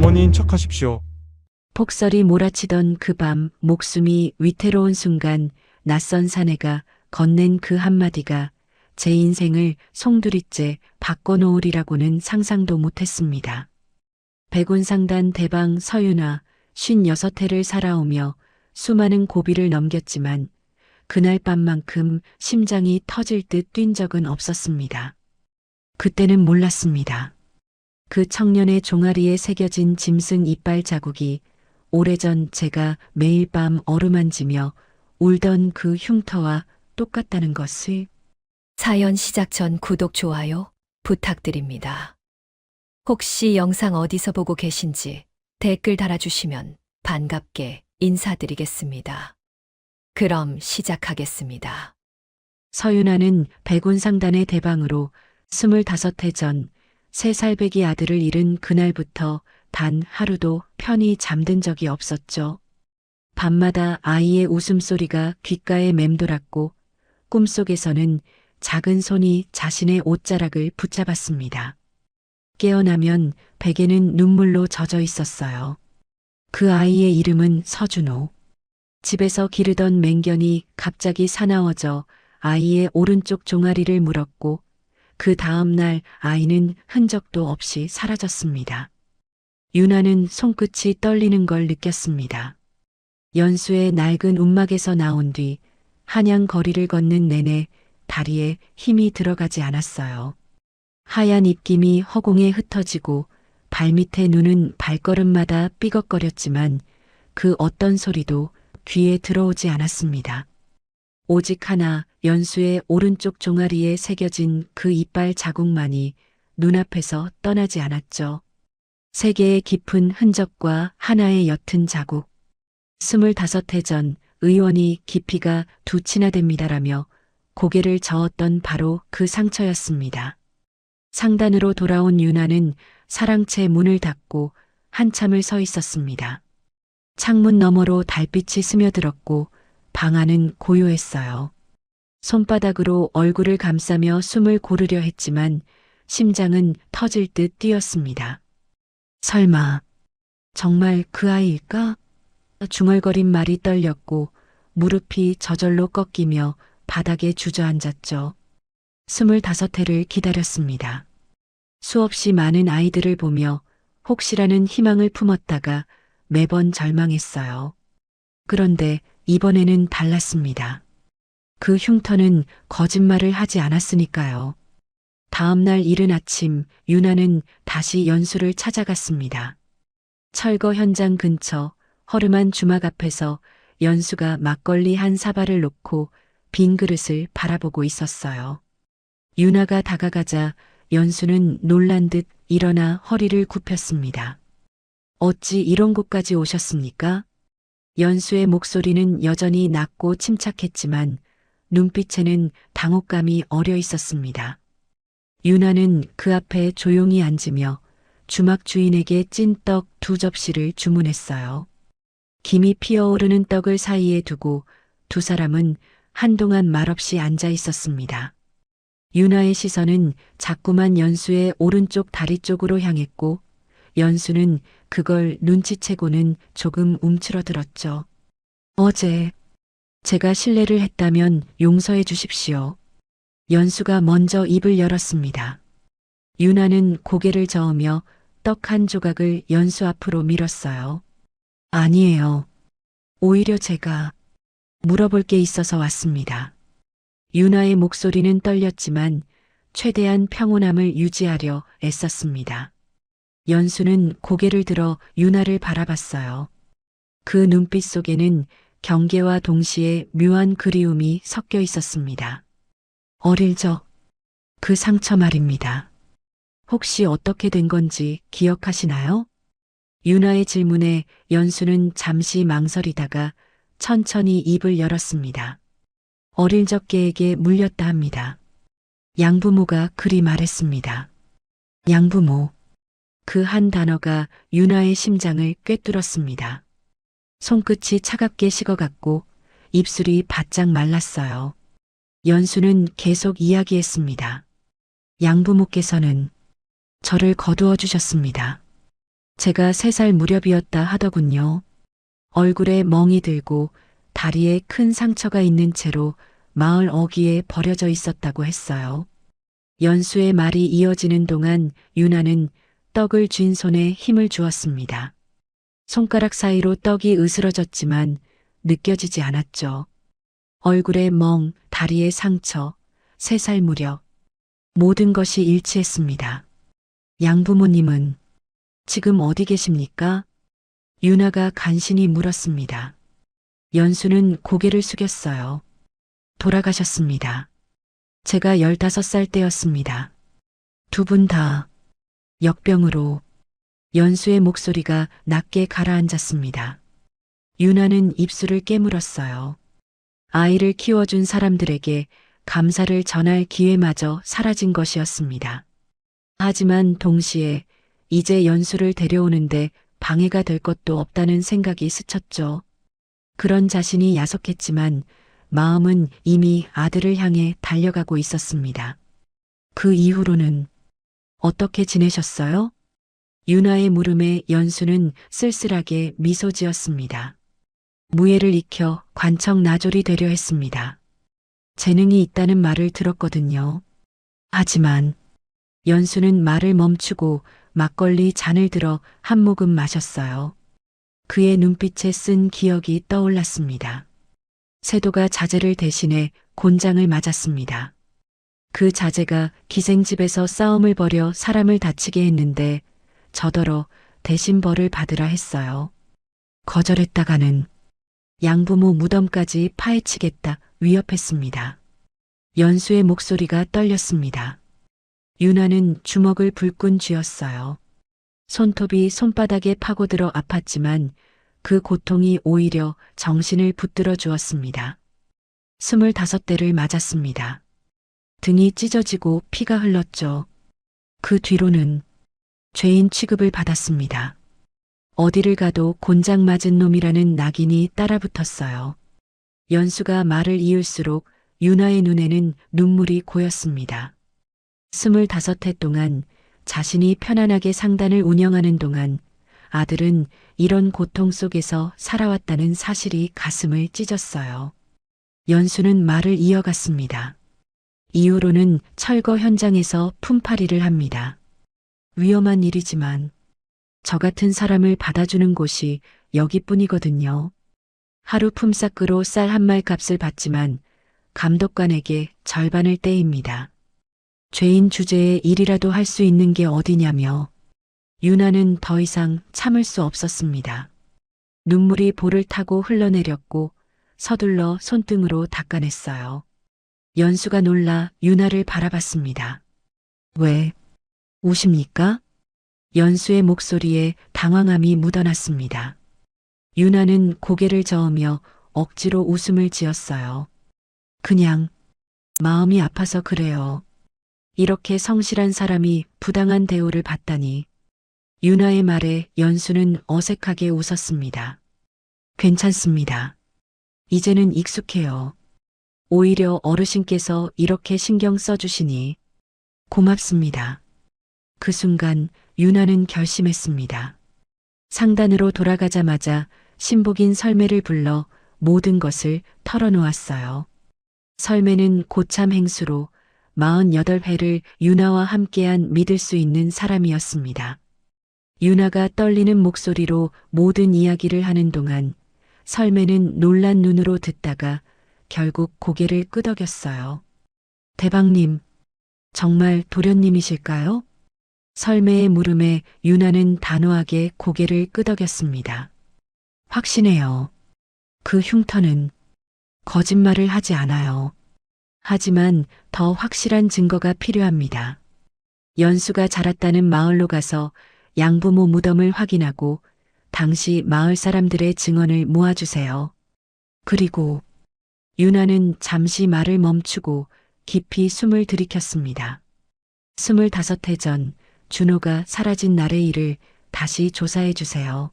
어머니인 척하십시오. 폭설이 몰아치던 그 밤 목숨이 위태로운 순간 낯선 사내가 건넨 그 한마디가 제 인생을 송두리째 바꿔놓으리라고는 상상도 못했습니다. 백운상단 대방 서윤아 56해를 살아오며 수많은 고비를 넘겼지만 그날 밤만큼 심장이 터질 듯 뛴 적은 없었습니다. 그때는 몰랐습니다. 그 청년의 종아리에 새겨진 짐승 이빨 자국이 오래전 제가 매일 밤 어루만지며 울던 그 흉터와 똑같다는 것을. 사연 시작 전 구독, 좋아요 부탁드립니다. 혹시 영상 어디서 보고 계신지 댓글 달아주시면 반갑게 인사드리겠습니다. 그럼 시작하겠습니다. 서윤아는 백운상단의 대방으로 25해 전 3살배기 아들을 잃은 그날부터 단 하루도 편히 잠든 적이 없었죠. 밤마다 아이의 웃음소리가 귓가에 맴돌았고 꿈속에서는 작은 손이 자신의 옷자락을 붙잡았습니다. 깨어나면 베개는 눈물로 젖어 있었어요. 그 아이의 이름은 서준호. 집에서 기르던 맹견이 갑자기 사나워져 아이의 오른쪽 종아리를 물었고 그 다음 날 아이는 흔적도 없이 사라졌습니다. 유나는 손끝이 떨리는 걸 느꼈습니다. 연수의 낡은 움막에서 나온 뒤 한양 거리를 걷는 내내 다리에 힘이 들어가지 않았어요. 하얀 입김이 허공에 흩어지고 발밑에 눈은 발걸음마다 삐걱거렸지만 그 어떤 소리도 귀에 들어오지 않았습니다. 오직 하나, 연수의 오른쪽 종아리에 새겨진 그 이빨 자국만이 눈앞에서 떠나지 않았죠. 세 개의 깊은 흔적과 하나의 옅은 자국. 25해 전 의원이 깊이가 2치나 됩니다라며 고개를 저었던 바로 그 상처였습니다. 상단으로 돌아온 유나는 사랑채 문을 닫고 한참을 서 있었습니다. 창문 너머로 달빛이 스며들었고 방 안은 고요했어요. 손바닥으로 얼굴을 감싸며 숨을 고르려 했지만 심장은 터질 듯 뛰었습니다. 설마 정말 그 아이일까? 중얼거린 말이 떨렸고 무릎이 저절로 꺾이며 바닥에 주저앉았죠. 25해를 기다렸습니다. 수없이 많은 아이들을 보며 혹시라는 희망을 품었다가 매번 절망했어요. 그런데 이번에는 달랐습니다. 그 흉터는 거짓말을 하지 않았으니까요. 다음 날 이른 아침 유나는 다시 연수를 찾아갔습니다. 철거 현장 근처 허름한 주막 앞에서 연수가 막걸리 한 사발을 놓고 빈 그릇을 바라보고 있었어요. 유나가 다가가자 연수는 놀란 듯 일어나 허리를 굽혔습니다. 어찌 이런 곳까지 오셨습니까? 연수의 목소리는 여전히 낮고 침착했지만 눈빛에는 당혹감이 어려 있었습니다. 유나는 그 앞에 조용히 앉으며 주막 주인에게 찐떡 2접시를 주문했어요. 김이 피어오르는 떡을 사이에 두고 두 사람은 한동안 말없이 앉아 있었습니다. 유나의 시선은 자꾸만 연수의 오른쪽 다리 쪽으로 향했고 연수는 그걸 눈치채고는 조금 움츠러들었죠. 어제 제가 실례를 했다면 용서해 주십시오. 연수가 먼저 입을 열었습니다. 유나는 고개를 저으며 떡 한 조각을 연수 앞으로 밀었어요. 아니에요. 오히려 제가 물어볼 게 있어서 왔습니다. 유나의 목소리는 떨렸지만 최대한 평온함을 유지하려 애썼습니다. 연수는 고개를 들어 유나를 바라봤어요. 그 눈빛 속에는 경계와 동시에 묘한 그리움이 섞여 있었습니다. 어릴 적 그 상처 말입니다. 혹시 어떻게 된 건지 기억하시나요? 유나의 질문에 연수는 잠시 망설이다가 천천히 입을 열었습니다. 어릴 적 계에게 물렸다 합니다. 양부모가 그리 말했습니다. 양부모. 그 한 단어가 유나의 심장을 꿰뚫었습니다. 손끝이 차갑게 식어갔고 입술이 바짝 말랐어요. 연수는 계속 이야기했습니다. 양부모께서는 저를 거두어 주셨습니다. 제가 3살 무렵이었다 하더군요. 얼굴에 멍이 들고 다리에 큰 상처가 있는 채로 마을 어귀에 버려져 있었다고 했어요. 연수의 말이 이어지는 동안 유나는 떡을 쥔 손에 힘을 주었습니다. 손가락 사이로 떡이 으스러졌지만 느껴지지 않았죠. 얼굴에 멍, 다리에 상처, 3살 무렵 모든 것이 일치했습니다. 양부모님은 지금 어디 계십니까? 유나가 간신히 물었습니다. 연수는 고개를 숙였어요. 돌아가셨습니다. 제가 15살 때였습니다. 두 분 다 역병으로. 연수의 목소리가 낮게 가라앉았습니다. 유나는 입술을 깨물었어요. 아이를 키워준 사람들에게 감사를 전할 기회마저 사라진 것이었습니다. 하지만 동시에 이제 연수를 데려오는데 방해가 될 것도 없다는 생각이 스쳤죠. 그런 자신이 야속했지만 마음은 이미 아들을 향해 달려가고 있었습니다. 그 이후로는 어떻게 지내셨어요? 유나의 물음에 연수는 쓸쓸하게 미소 지었습니다. 무예를 익혀 관청 나졸이 되려 했습니다. 재능이 있다는 말을 들었거든요. 하지만 연수는 말을 멈추고 막걸리 잔을 들어 한 모금 마셨어요. 그의 눈빛에 쓴 기억이 떠올랐습니다. 세도가 자제를 대신해 곤장을 맞았습니다. 그 자제가 기생집에서 싸움을 벌여 사람을 다치게 했는데 저더러 대신 벌을 받으라 했어요. 거절했다가는 양부모 무덤까지 파헤치겠다 위협했습니다. 연수의 목소리가 떨렸습니다. 유나는 주먹을 불끈 쥐었어요. 손톱이 손바닥에 파고들어 아팠지만 그 고통이 오히려 정신을 붙들어 주었습니다. 25대를 맞았습니다. 등이 찢어지고 피가 흘렀죠. 그 뒤로는 죄인 취급을 받았습니다. 어디를 가도 곤장 맞은 놈이라는 낙인이 따라붙었어요. 연수가 말을 이을수록 유나의 눈에는 눈물이 고였습니다. 25해 동안 자신이 편안하게 상단을 운영하는 동안 아들은 이런 고통 속에서 살아왔다는 사실이 가슴을 찢었어요. 연수는 말을 이어갔습니다. 이후로는 철거 현장에서 품팔이를 합니다. 위험한 일이지만 저 같은 사람을 받아주는 곳이 여기뿐이거든요. 하루 품삯으로 쌀 한 말 값을 받지만 감독관에게 절반을 떼입니다. 죄인 주제에 일이라도 할 수 있는 게 어디냐며 유나는 더 이상 참을 수 없었습니다. 눈물이 볼을 타고 흘러내렸고 서둘러 손등으로 닦아냈어요. 연수가 놀라 유나를 바라봤습니다. 왜 우십니까? 연수의 목소리에 당황함이 묻어났습니다. 유나는 고개를 저으며 억지로 웃음을 지었어요. 그냥 마음이 아파서 그래요. 이렇게 성실한 사람이 부당한 대우를 받다니. 유나의 말에 연수는 어색하게 웃었습니다. 괜찮습니다. 이제는 익숙해요. 오히려 어르신께서 이렇게 신경 써주시니 고맙습니다. 그 순간 유나는 결심했습니다. 상단으로 돌아가자마자 신복인 설매를 불러 모든 것을 털어놓았어요. 설매는 고참 행수로 48회를 유나와 함께한 믿을 수 있는 사람이었습니다. 유나가 떨리는 목소리로 모든 이야기를 하는 동안 설매는 놀란 눈으로 듣다가 결국 고개를 끄덕였어요. 대방님, 정말 도련님이실까요? 설매의 물음에 유나는 단호하게 고개를 끄덕였습니다. 확신해요. 그 흉터는 거짓말을 하지 않아요. 하지만 더 확실한 증거가 필요합니다. 연수가 자랐다는 마을로 가서 양부모 무덤을 확인하고 당시 마을 사람들의 증언을 모아주세요. 그리고 유나는 잠시 말을 멈추고 깊이 숨을 들이켰습니다. 25해 전 준호가 사라진 날의 일을 다시 조사해 주세요.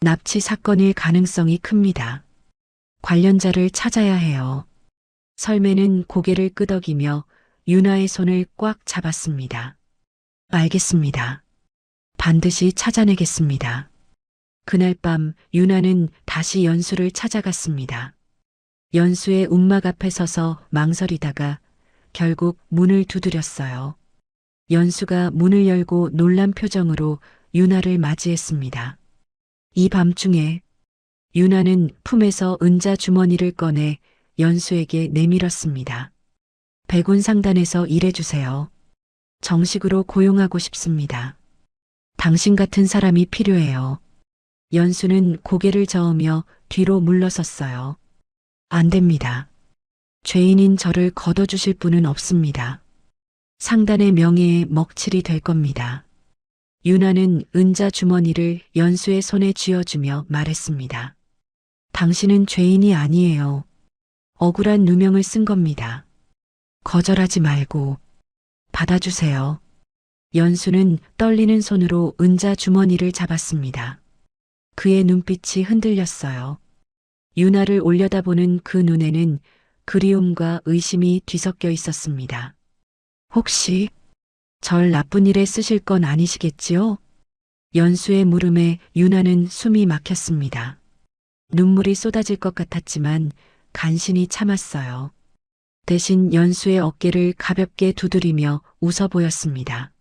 납치 사건일 가능성이 큽니다. 관련자를 찾아야 해요. 설매는 고개를 끄덕이며 유나의 손을 꽉 잡았습니다. 알겠습니다. 반드시 찾아내겠습니다. 그날 밤 유나는 다시 연수를 찾아갔습니다. 연수의 움막 앞에 서서 망설이다가 결국 문을 두드렸어요. 연수가 문을 열고 놀란 표정으로 유나를 맞이했습니다. 이 밤중에 유나는 품에서 은자 주머니를 꺼내 연수에게 내밀었습니다. 백운상단에서 일해주세요. 정식으로 고용하고 싶습니다. 당신 같은 사람이 필요해요. 연수는 고개를 저으며 뒤로 물러섰어요. 안 됩니다. 죄인인 저를 걷어주실 분은 없습니다. 상단의 명예에 먹칠이 될 겁니다. 유나는 은자 주머니를 연수의 손에 쥐어주며 말했습니다. 당신은 죄인이 아니에요. 억울한 누명을 쓴 겁니다. 거절하지 말고 받아주세요. 연수는 떨리는 손으로 은자 주머니를 잡았습니다. 그의 눈빛이 흔들렸어요. 유나를 올려다보는 그 눈에는 그리움과 의심이 뒤섞여 있었습니다. 혹시 절 나쁜 일에 쓰실 건 아니시겠지요? 연수의 물음에 유나는 숨이 막혔습니다. 눈물이 쏟아질 것 같았지만 간신히 참았어요. 대신 연수의 어깨를 가볍게 두드리며 웃어 보였습니다.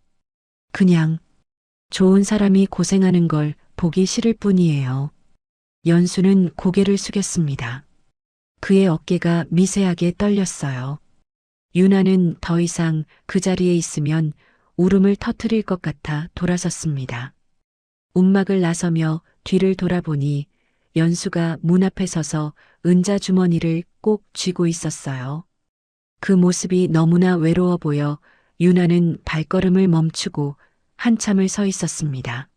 그냥 좋은 사람이 고생하는 걸 보기 싫을 뿐이에요. 연수는 고개를 숙였습니다. 그의 어깨가 미세하게 떨렸어요. 유나는 더 이상 그 자리에 있으면 울음을 터뜨릴 것 같아 돌아섰습니다. 움막을 나서며 뒤를 돌아보니 연수가 문 앞에 서서 은자 주머니를 꼭 쥐고 있었어요. 그 모습이 너무나 외로워 보여 유나는 발걸음을 멈추고 한참을 서 있었습니다.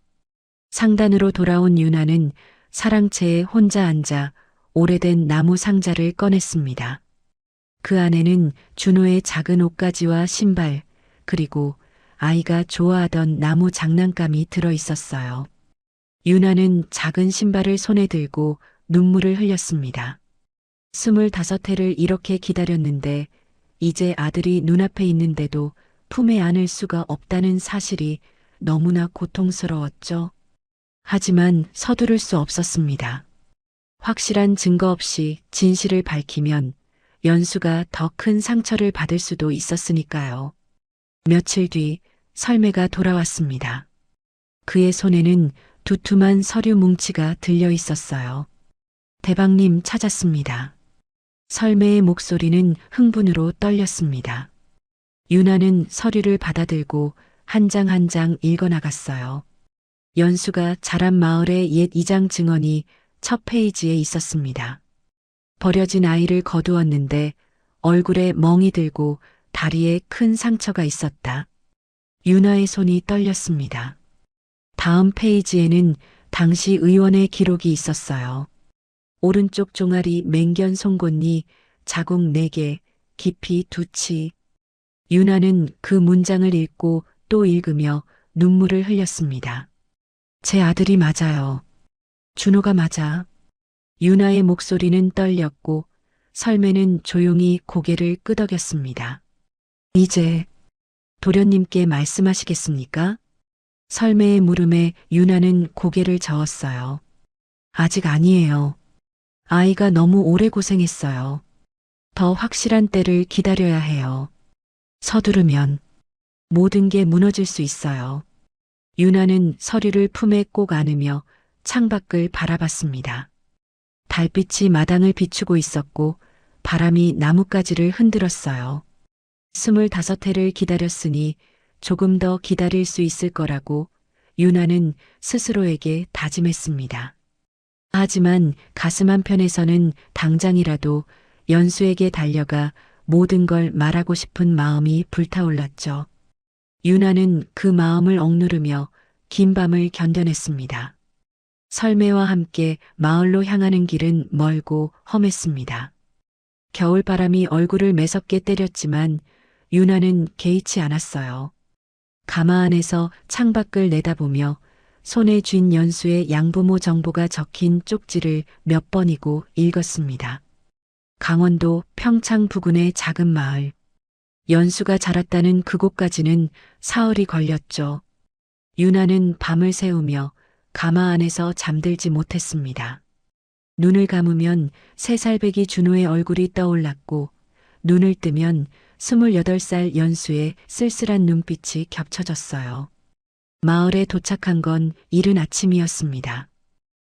상단으로 돌아온 유나는 사랑채에 혼자 앉아 오래된 나무 상자를 꺼냈습니다. 그 안에는 준호의 작은 옷가지와 신발, 그리고 아이가 좋아하던 나무 장난감이 들어 있었어요. 유나는 작은 신발을 손에 들고 눈물을 흘렸습니다. 25해를 이렇게 기다렸는데 이제 아들이 눈앞에 있는데도 품에 안을 수가 없다는 사실이 너무나 고통스러웠죠. 하지만 서두를 수 없었습니다. 확실한 증거 없이 진실을 밝히면 연수가 더 큰 상처를 받을 수도 있었으니까요. 며칠 뒤 설매가 돌아왔습니다. 그의 손에는 두툼한 서류 뭉치가 들려 있었어요. 대방님 찾았습니다. 설매의 목소리는 흥분으로 떨렸습니다. 유나는 서류를 받아들고 한 장 한 장 읽어나갔어요. 연수가 자란 마을의 옛 이장 증언이 첫 페이지에 있었습니다. 버려진 아이를 거두었는데 얼굴에 멍이 들고 다리에 큰 상처가 있었다. 유나의 손이 떨렸습니다. 다음 페이지에는 당시 의원의 기록이 있었어요. 오른쪽 종아리 맹견 송곳니 자국 4개, 깊이 2치. 유나는 그 문장을 읽고 또 읽으며 눈물을 흘렸습니다. 제 아들이 맞아요. 준호가 맞아. 유나의 목소리는 떨렸고 설매는 조용히 고개를 끄덕였습니다. 이제 도련님께 말씀하시겠습니까? 설매의 물음에 유나는 고개를 저었어요. 아직 아니에요. 아이가 너무 오래 고생했어요. 더 확실한 때를 기다려야 해요. 서두르면 모든 게 무너질 수 있어요. 유나는 서류를 품에 꼭 안으며 창밖을 바라봤습니다. 달빛이 마당을 비추고 있었고 바람이 나뭇가지를 흔들었어요. 25해를 기다렸으니 조금 더 기다릴 수 있을 거라고 유나는 스스로에게 다짐했습니다. 하지만 가슴 한편에서는 당장이라도 연수에게 달려가 모든 걸 말하고 싶은 마음이 불타올랐죠. 유나는 그 마음을 억누르며 긴 밤을 견뎌냈습니다. 설매와 함께 마을로 향하는 길은 멀고 험했습니다. 겨울바람이 얼굴을 매섭게 때렸지만 유나는 개의치 않았어요. 가마 안에서 창밖을 내다보며 손에 쥔 연수의 양부모 정보가 적힌 쪽지를 몇 번이고 읽었습니다. 강원도 평창 부근의 작은 마을. 연수가 자랐다는 그곳까지는 사흘이 걸렸죠. 유나는 밤을 새우며 가마 안에서 잠들지 못했습니다. 눈을 감으면 3살배기 준호의 얼굴이 떠올랐고 눈을 뜨면 28살 연수의 쓸쓸한 눈빛이 겹쳐졌어요. 마을에 도착한 건 이른 아침이었습니다.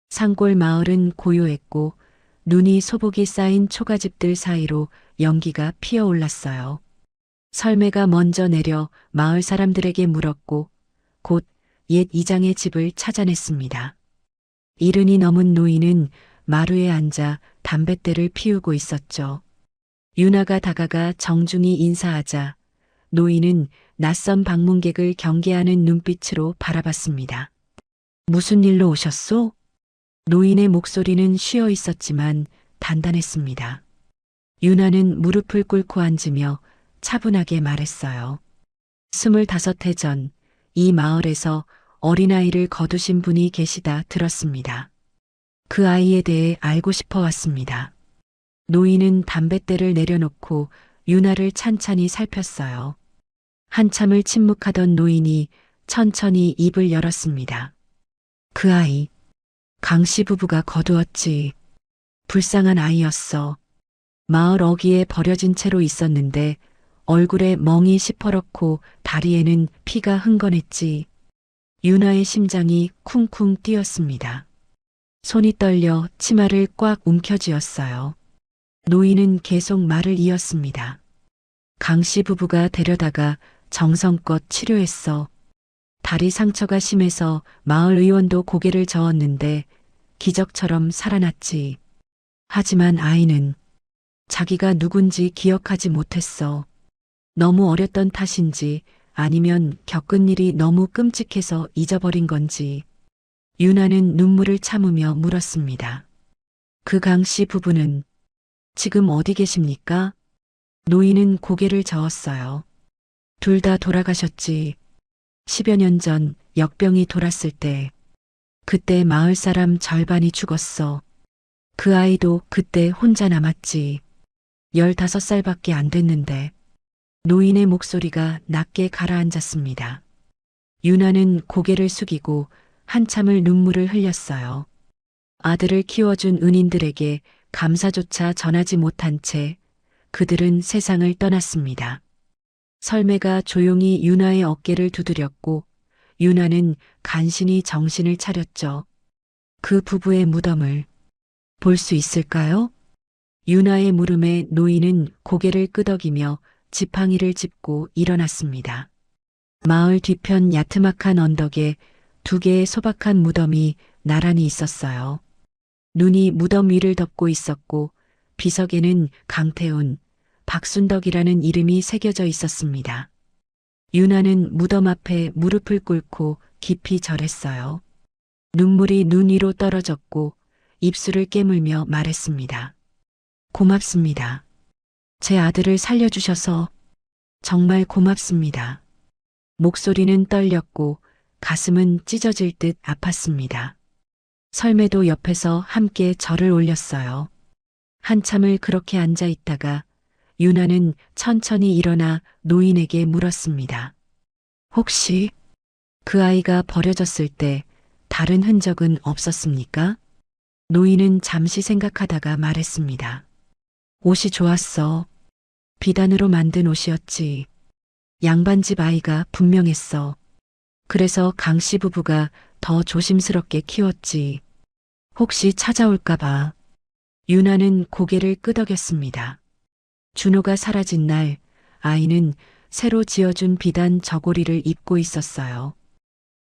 산골 마을은 고요했고 눈이 소복이 쌓인 초가집들 사이로 연기가 피어올랐어요. 설매가 먼저 내려 마을 사람들에게 물었고 곧 옛 이장의 집을 찾아냈습니다. 이른이 넘은 노인은 마루에 앉아 담뱃대를 피우고 있었죠. 유나가 다가가 정중히 인사하자 노인은 낯선 방문객을 경계하는 눈빛으로 바라봤습니다. 무슨 일로 오셨소? 노인의 목소리는 쉬어 있었지만 단단했습니다. 유나는 무릎을 꿇고 앉으며 차분하게 말했어요. 25해 전 이 마을에서 어린아이를 거두신 분이 계시다 들었습니다. 그 아이에 대해 알고 싶어 왔습니다. 노인은 담뱃대를 내려놓고 유나를 찬찬히 살폈어요. 한참을 침묵하던 노인이 천천히 입을 열었습니다. 그 아이, 강씨 부부가 거두었지. 불쌍한 아이였어. 마을 어귀에 버려진 채로 있었는데 얼굴에 멍이 시퍼렇고 다리에는 피가 흥건했지. 유나의 심장이 쿵쿵 뛰었습니다. 손이 떨려 치마를 꽉 움켜쥐었어요. 노인은 계속 말을 이었습니다. 강씨 부부가 데려다가 정성껏 치료했어. 다리 상처가 심해서 마을 의원도 고개를 저었는데 기적처럼 살아났지. 하지만 아이는 자기가 누군지 기억하지 못했어. 너무 어렸던 탓인지 아니면 겪은 일이 너무 끔찍해서 잊어버린 건지. 유나는 눈물을 참으며 물었습니다. 그 강씨 부부는 지금 어디 계십니까? 노인은 고개를 저었어요. 둘 다 돌아가셨지. 10여 년 전 역병이 돌았을 때. 그때 마을 사람 절반이 죽었어. 그 아이도 그때 혼자 남았지. 15살밖에 안 됐는데. 노인의 목소리가 낮게 가라앉았습니다. 유나는 고개를 숙이고 한참을 눈물을 흘렸어요. 아들을 키워준 은인들에게 감사조차 전하지 못한 채 그들은 세상을 떠났습니다. 설매가 조용히 유나의 어깨를 두드렸고 유나는 간신히 정신을 차렸죠. 그 부부의 무덤을 볼 수 있을까요? 유나의 물음에 노인은 고개를 끄덕이며 지팡이를 짚고 일어났습니다. 마을 뒤편 야트막한 언덕에 2개의 소박한 무덤이 나란히 있었어요. 눈이 무덤 위를 덮고 있었고 비석에는 강태훈, 박순덕이라는 이름이 새겨져 있었습니다. 유나는 무덤 앞에 무릎을 꿇고 깊이 절했어요. 눈물이 눈 위로 떨어졌고 입술을 깨물며 말했습니다. 고맙습니다. 제 아들을 살려주셔서 정말 고맙습니다. 목소리는 떨렸고 가슴은 찢어질 듯 아팠습니다. 설매도 옆에서 함께 절을 올렸어요. 한참을 그렇게 앉아 있다가 유나는 천천히 일어나 노인에게 물었습니다. 혹시 그 아이가 버려졌을 때 다른 흔적은 없었습니까? 노인은 잠시 생각하다가 말했습니다. 옷이 좋았어. 비단으로 만든 옷이었지. 양반집 아이가 분명했어. 그래서 강씨 부부가 더 조심스럽게 키웠지. 혹시 찾아올까봐. 유나는 고개를 끄덕였습니다. 준호가 사라진 날 아이는 새로 지어준 비단 저고리를 입고 있었어요.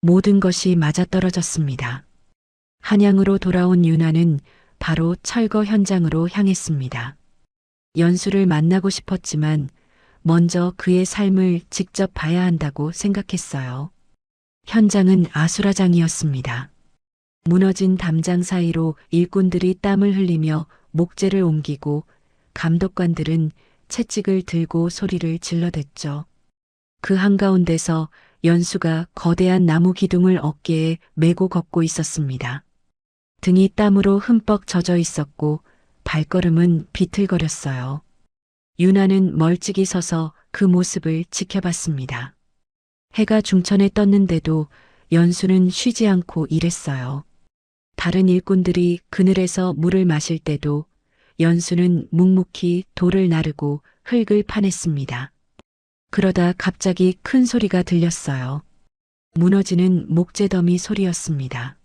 모든 것이 맞아떨어졌습니다. 한양으로 돌아온 유나는 바로 철거 현장으로 향했습니다. 연수를 만나고 싶었지만 먼저 그의 삶을 직접 봐야 한다고 생각했어요. 현장은 아수라장이었습니다. 무너진 담장 사이로 일꾼들이 땀을 흘리며 목재를 옮기고 감독관들은 채찍을 들고 소리를 질러댔죠. 그 한가운데서 연수가 거대한 나무 기둥을 어깨에 메고 걷고 있었습니다. 등이 땀으로 흠뻑 젖어 있었고 발걸음은 비틀거렸어요. 유나는 멀찍이 서서 그 모습을 지켜봤습니다. 해가 중천에 떴는데도 연수는 쉬지 않고 일했어요. 다른 일꾼들이 그늘에서 물을 마실 때도 연수는 묵묵히 돌을 나르고 흙을 파냈습니다. 그러다 갑자기 큰 소리가 들렸어요. 무너지는 목재더미 소리였습니다.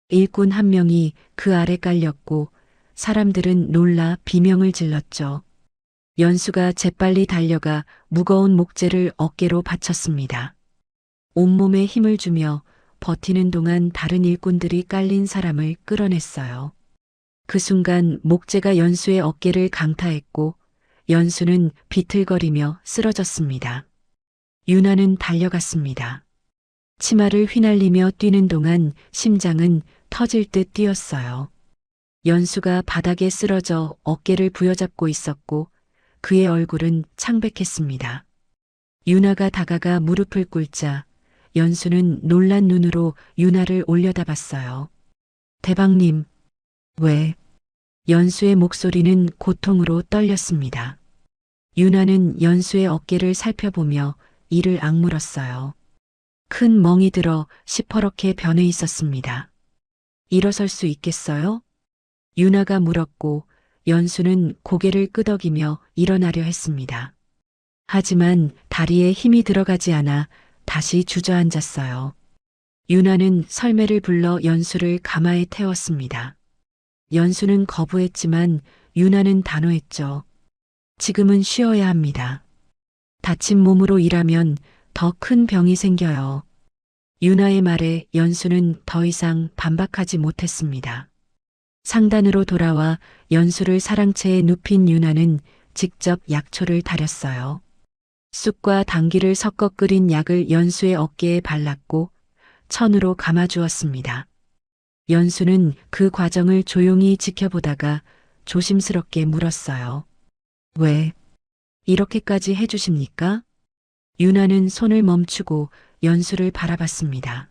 일꾼 한 명이 그 아래 깔렸고 사람들은 놀라 비명을 질렀죠. 연수가 재빨리 달려가 무거운 목재를 어깨로 받쳤습니다. 온몸에 힘을 주며 버티는 동안 다른 일꾼들이 깔린 사람을 끌어냈어요. 그 순간 목재가 연수의 어깨를 강타했고 연수는 비틀거리며 쓰러졌습니다. 유나는 달려갔습니다. 치마를 휘날리며 뛰는 동안 심장은 터질 듯 뛰었어요. 연수가 바닥에 쓰러져 어깨를 부여잡고 있었고 그의 얼굴은 창백했습니다. 유나가 다가가 무릎을 꿇자 연수는 놀란 눈으로 유나를 올려다봤어요. 대방님, 왜? 연수의 목소리는 고통으로 떨렸습니다. 유나는 연수의 어깨를 살펴보며 이를 악물었어요. 큰 멍이 들어 시퍼렇게 변해 있었습니다. 일어설 수 있겠어요? 유나가 물었고 연수는 고개를 끄덕이며 일어나려 했습니다. 하지만 다리에 힘이 들어가지 않아 다시 주저앉았어요. 유나는 설매를 불러 연수를 가마에 태웠습니다. 연수는 거부했지만 유나는 단호했죠. 지금은 쉬어야 합니다. 다친 몸으로 일하면 더 큰 병이 생겨요. 유나의 말에 연수는 더 이상 반박하지 못했습니다. 상단으로 돌아와 연수를 사랑채에 눕힌 유나는 직접 약초를 다렸어요. 쑥과 당귀를 섞어 끓인 약을 연수의 어깨에 발랐고 천으로 감아주었습니다. 연수는 그 과정을 조용히 지켜보다가 조심스럽게 물었어요. 왜 이렇게까지 해주십니까? 유나는 손을 멈추고 연수를 바라봤습니다.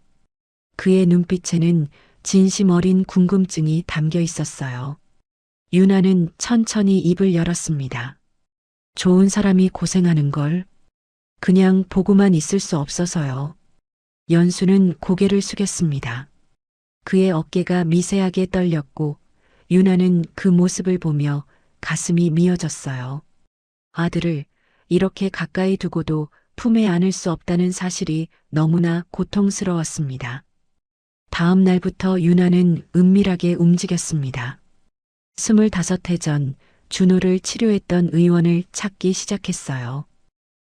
그의 눈빛에는 진심 어린 궁금증이 담겨 있었어요. 유나는 천천히 입을 열었습니다. 좋은 사람이 고생하는 걸 그냥 보고만 있을 수 없어서요. 연수는 고개를 숙였습니다. 그의 어깨가 미세하게 떨렸고 유나는 그 모습을 보며 가슴이 미어졌어요. 아들을 이렇게 가까이 두고도 품에 안을 수 없다는 사실이 너무나 고통스러웠습니다. 다음 날부터 유나는 은밀하게 움직였습니다. 25해 전 준호를 치료했던 의원을 찾기 시작했어요.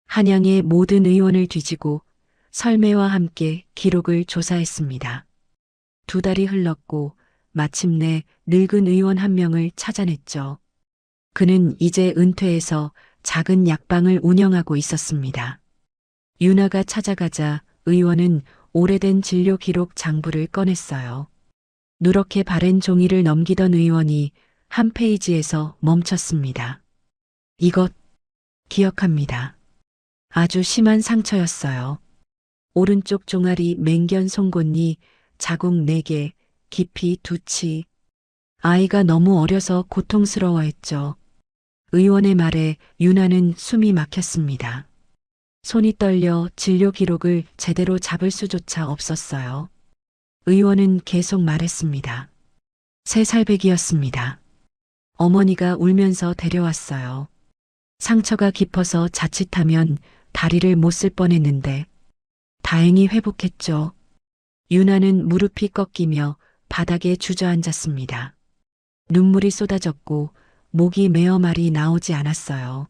한양의 모든 의원을 뒤지고 설매와 함께 기록을 조사했습니다. 2달이 흘렀고 마침내 늙은 의원 한 명을 찾아냈죠. 그는 이제 은퇴해서 작은 약방을 운영하고 있었습니다. 유나가 찾아가자 의원은 오래된 진료 기록 장부를 꺼냈어요. 누렇게 바랜 종이를 넘기던 의원이 한 페이지에서 멈췄습니다. 이것 기억합니다. 아주 심한 상처였어요. 오른쪽 종아리 맹견 송곳니 자국 4개, 깊이 2치. 아이가 너무 어려서 고통스러워했죠. 의원의 말에 유나는 숨이 막혔습니다. 손이 떨려 진료 기록을 제대로 잡을 수조차 없었어요. 의원은 계속 말했습니다. 3살배기였습니다. 어머니가 울면서 데려왔어요. 상처가 깊어서 자칫하면 다리를 못 쓸 뻔했는데 다행히 회복했죠. 유나는 무릎이 꺾이며 바닥에 주저앉았습니다. 눈물이 쏟아졌고 목이 메어 말이 나오지 않았어요.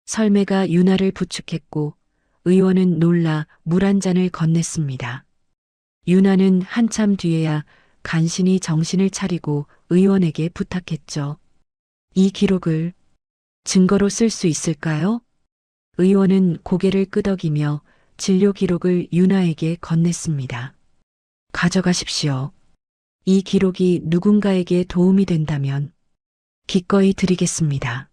설매가 유나를 부축했고 의원은 놀라 물 한 잔을 건넸습니다. 유나는 한참 뒤에야 간신히 정신을 차리고 의원에게 부탁했죠. 이 기록을 증거로 쓸 수 있을까요? 의원은 고개를 끄덕이며 진료 기록을 유나에게 건넸습니다. 가져가십시오. 이 기록이 누군가에게 도움이 된다면 기꺼이 드리겠습니다.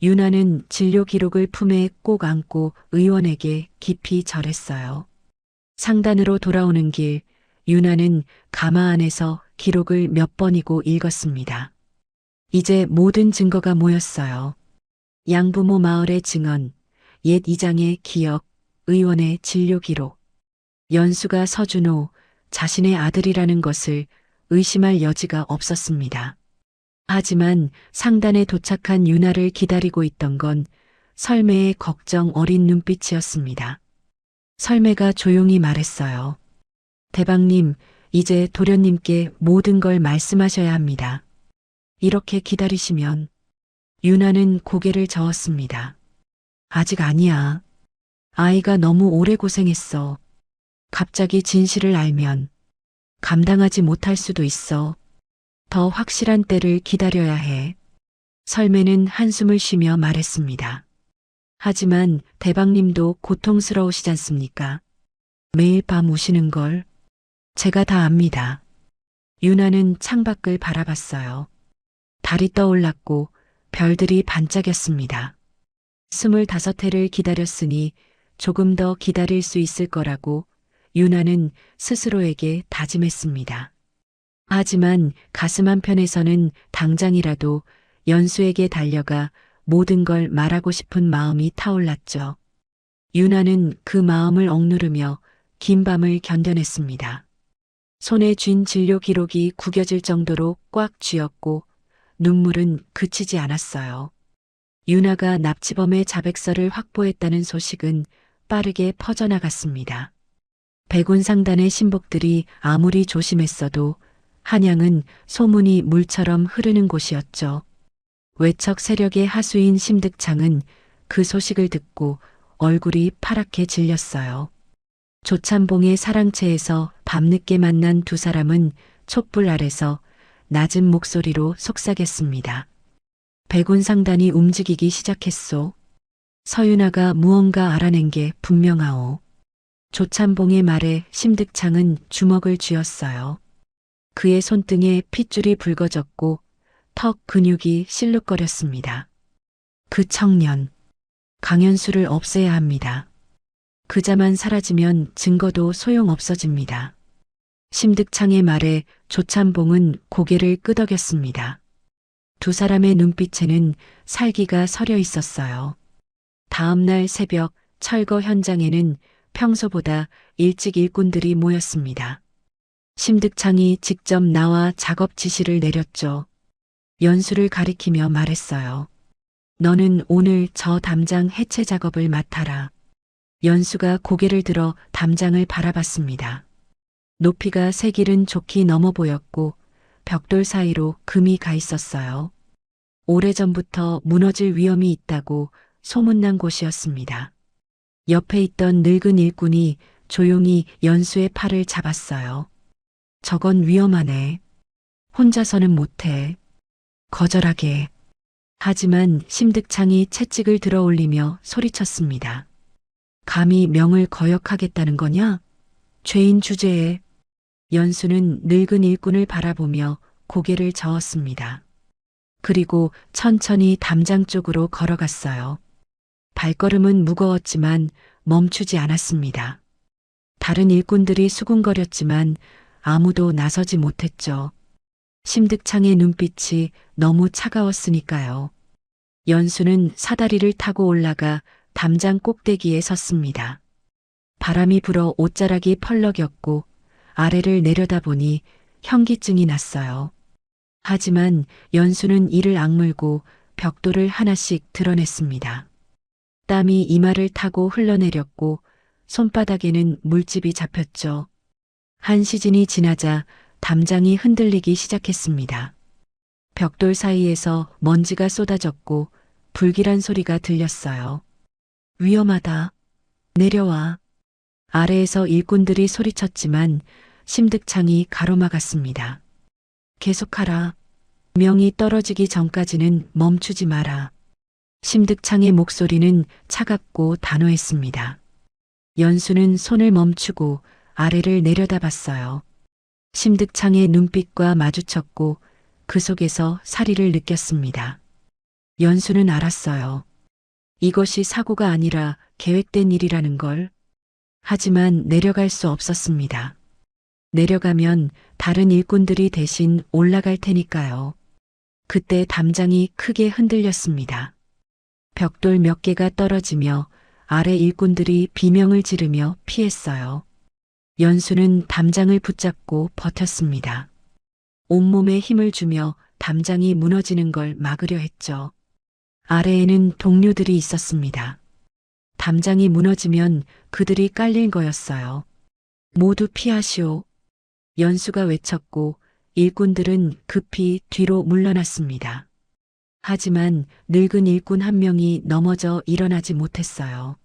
유나는 진료 기록을 품에 꼭 안고 의원에게 깊이 절했어요. 상단으로 돌아오는 길, 유나는 가마 안에서 기록을 몇 번이고 읽었습니다. 이제 모든 증거가 모였어요. 양부모 마을의 증언, 옛 이장의 기억, 의원의 진료 기록. 연수가 서준호 자신의 아들이라는 것을 의심할 여지가 없었습니다. 하지만 상단에 도착한 유나를 기다리고 있던 건 설매의 걱정 어린 눈빛이었습니다. 설매가 조용히 말했어요. 대방님, 이제 도련님께 모든 걸 말씀하셔야 합니다. 이렇게 기다리시면. 유나는 고개를 저었습니다. 아직 아니야. 아이가 너무 오래 고생했어. 갑자기 진실을 알면 감당하지 못할 수도 있어. 더 확실한 때를 기다려야 해. 설매는 한숨을 쉬며 말했습니다. 하지만 대방님도 고통스러우시지 않습니까? 매일 밤 우시는 걸 제가 다 압니다. 유나는 창밖을 바라봤어요. 달이 떠올랐고 별들이 반짝였습니다. 25해를 기다렸으니 조금 더 기다릴 수 있을 거라고 유나는 스스로에게 다짐했습니다. 하지만 가슴 한편에서는 당장이라도 연수에게 달려가 모든 걸 말하고 싶은 마음이 타올랐죠. 유나는 그 마음을 억누르며 긴 밤을 견뎌냈습니다. 손에 쥔 진료 기록이 구겨질 정도로 꽉 쥐었고 눈물은 그치지 않았어요. 유나가 납치범의 자백서를 확보했다는 소식은 빠르게 퍼져나갔습니다. 백운상단의 신복들이 아무리 조심했어도 한양은 소문이 물처럼 흐르는 곳이었죠. 외척 세력의 하수인 심득창은 그 소식을 듣고 얼굴이 파랗게 질렸어요. 조참봉의 사랑채에서 밤늦게 만난 두 사람은 촛불 아래서 낮은 목소리로 속삭였습니다. 백운상단이 움직이기 시작했소. 서윤아가 무언가 알아낸 게 분명하오. 조참봉의 말에 심득창은 주먹을 쥐었어요. 그의 손등에 핏줄이 붉어졌고 턱 근육이 실룩거렸습니다. 그 청년, 강현수를 없애야 합니다. 그자만 사라지면 증거도 소용없어집니다. 심득창의 말에 조참봉은 고개를 끄덕였습니다. 두 사람의 눈빛에는 살기가 서려 있었어요. 다음 날 새벽 철거 현장에는 평소보다 일찍 일꾼들이 모였습니다. 심득창이 직접 나와 작업 지시를 내렸죠. 연수를 가리키며 말했어요. 너는 오늘 저 담장 해체 작업을 맡아라. 연수가 고개를 들어 담장을 바라봤습니다. 높이가 세 길은 좋게 넘어 보였고 벽돌 사이로 금이 가 있었어요. 오래전부터 무너질 위험이 있다고 소문난 곳이었습니다. 옆에 있던 늙은 일꾼이 조용히 연수의 팔을 잡았어요. 저건 위험하네. 혼자서는 못해. 거절하게. 하지만 심득창이 채찍을 들어 올리며 소리쳤습니다. 감히 명을 거역하겠다는 거냐? 죄인 주제에. 연수는 늙은 일꾼을 바라보며 고개를 저었습니다. 그리고 천천히 담장 쪽으로 걸어갔어요. 발걸음은 무거웠지만 멈추지 않았습니다. 다른 일꾼들이 수군거렸지만 아무도 나서지 못했죠. 심득창의 눈빛이 너무 차가웠으니까요. 연수는 사다리를 타고 올라가 담장 꼭대기에 섰습니다. 바람이 불어 옷자락이 펄럭였고 아래를 내려다보니 현기증이 났어요. 하지만 연수는 이를 악물고 벽돌을 하나씩 드러냈습니다. 땀이 이마를 타고 흘러내렸고 손바닥에는 물집이 잡혔죠. 한 시즌이 지나자 담장이 흔들리기 시작했습니다. 벽돌 사이에서 먼지가 쏟아졌고 불길한 소리가 들렸어요. 위험하다. 내려와. 아래에서 일꾼들이 소리쳤지만 심득창이 가로막았습니다. 계속하라. 명이 떨어지기 전까지는 멈추지 마라. 심득창의 목소리는 차갑고 단호했습니다. 연수는 손을 멈추고 아래를 내려다봤어요. 심득창의 눈빛과 마주쳤고 그 속에서 사리를 느꼈습니다. 연수는 알았어요. 이것이 사고가 아니라 계획된 일이라는 걸. 하지만 내려갈 수 없었습니다. 내려가면 다른 일꾼들이 대신 올라갈 테니까요. 그때 담장이 크게 흔들렸습니다. 벽돌 몇 개가 떨어지며 아래 일꾼들이 비명을 지르며 피했어요. 연수는 담장을 붙잡고 버텼습니다. 온몸에 힘을 주며 담장이 무너지는 걸 막으려 했죠. 아래에는 동료들이 있었습니다. 담장이 무너지면 그들이 깔릴 거였어요. 모두 피하시오. 연수가 외쳤고 일꾼들은 급히 뒤로 물러났습니다. 하지만 늙은 일꾼 한 명이 넘어져 일어나지 못했어요.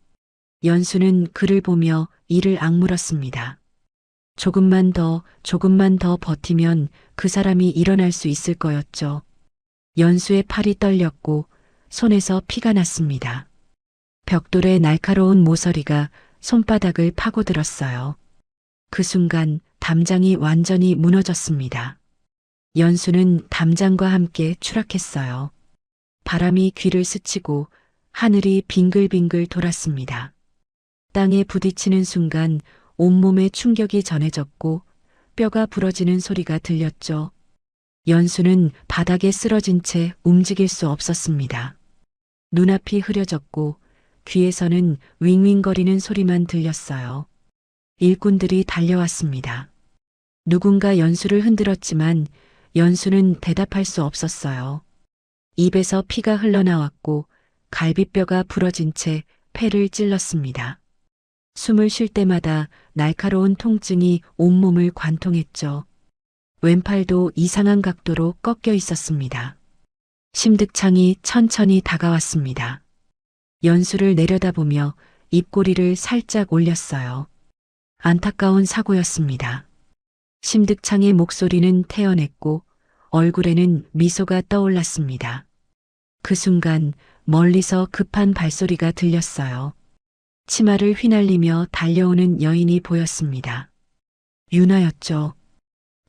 연수는 그를 보며 이를 악물었습니다. 조금만 더 버티면 그 사람이 일어날 수 있을 거였죠. 연수의 팔이 떨렸고 손에서 피가 났습니다. 벽돌의 날카로운 모서리가 손바닥을 파고들었어요. 그 순간 담장이 완전히 무너졌습니다. 연수는 담장과 함께 추락했어요. 바람이 귀를 스치고 하늘이 빙글빙글 돌았습니다. 땅에 부딪히는 순간 온몸에 충격이 전해졌고 뼈가 부러지는 소리가 들렸죠. 연수는 바닥에 쓰러진 채 움직일 수 없었습니다. 눈앞이 흐려졌고 귀에서는 윙윙거리는 소리만 들렸어요. 일꾼들이 달려왔습니다. 누군가 연수를 흔들었지만 연수는 대답할 수 없었어요. 입에서 피가 흘러나왔고 갈비뼈가 부러진 채 폐를 찔렀습니다. 숨을 쉴 때마다 날카로운 통증이 온몸을 관통했죠. 왼팔도 이상한 각도로 꺾여 있었습니다. 심득창이 천천히 다가왔습니다. 연수를 내려다보며 입꼬리를 살짝 올렸어요. 안타까운 사고였습니다. 심득창의 목소리는 태연했고 얼굴에는 미소가 떠올랐습니다. 그 순간 멀리서 급한 발소리가 들렸어요. 치마를 휘날리며 달려오는 여인이 보였습니다. 유나였죠.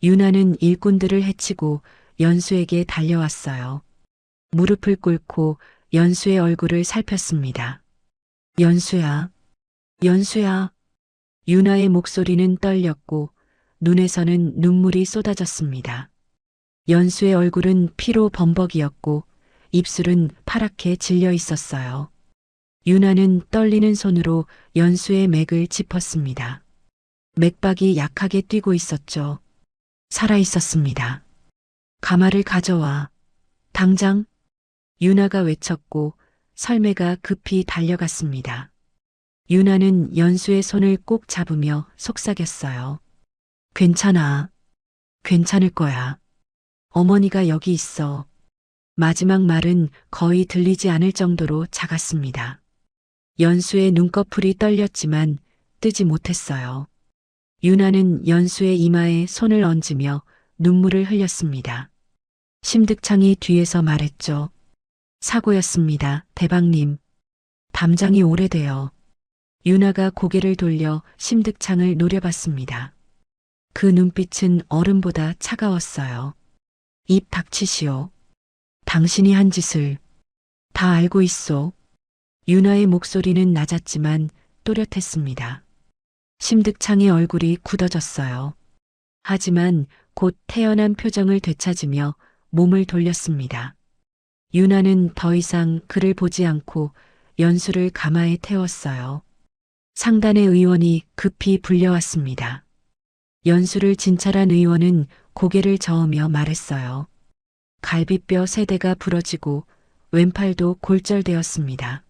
유나는 일꾼들을 해치고 연수에게 달려왔어요. 무릎을 꿇고 연수의 얼굴을 살폈습니다. 연수야, 연수야. 유나의 목소리는 떨렸고 눈에서는 눈물이 쏟아졌습니다. 연수의 얼굴은 피로 범벅이었고 입술은 파랗게 질려 있었어요. 유나는 떨리는 손으로 연수의 맥을 짚었습니다. 맥박이 약하게 뛰고 있었죠. 살아 있었습니다. 가마를 가져와. 당장. 유나가 외쳤고 설매가 급히 달려갔습니다. 유나는 연수의 손을 꼭 잡으며 속삭였어요. 괜찮아. 괜찮을 거야. 어머니가 여기 있어. 마지막 말은 거의 들리지 않을 정도로 작았습니다. 연수의 눈꺼풀이 떨렸지만 뜨지 못했어요. 유나는 연수의 이마에 손을 얹으며 눈물을 흘렸습니다. 심득창이 뒤에서 말했죠. 사고였습니다, 대방님. 담장이 오래돼요. 유나가 고개를 돌려 심득창을 노려봤습니다. 그 눈빛은 얼음보다 차가웠어요. 입 닥치시오. 당신이 한 짓을 다 알고 있소. 유나의 목소리는 낮았지만 또렷했습니다. 심득창의 얼굴이 굳어졌어요. 하지만 곧 태연한 표정을 되찾으며 몸을 돌렸습니다. 유나는 더 이상 그를 보지 않고 연수를 가마에 태웠어요. 상단의 의원이 급히 불려왔습니다. 연수를 진찰한 의원은 고개를 저으며 말했어요. 갈비뼈 3대가 부러지고 왼팔도 골절되었습니다.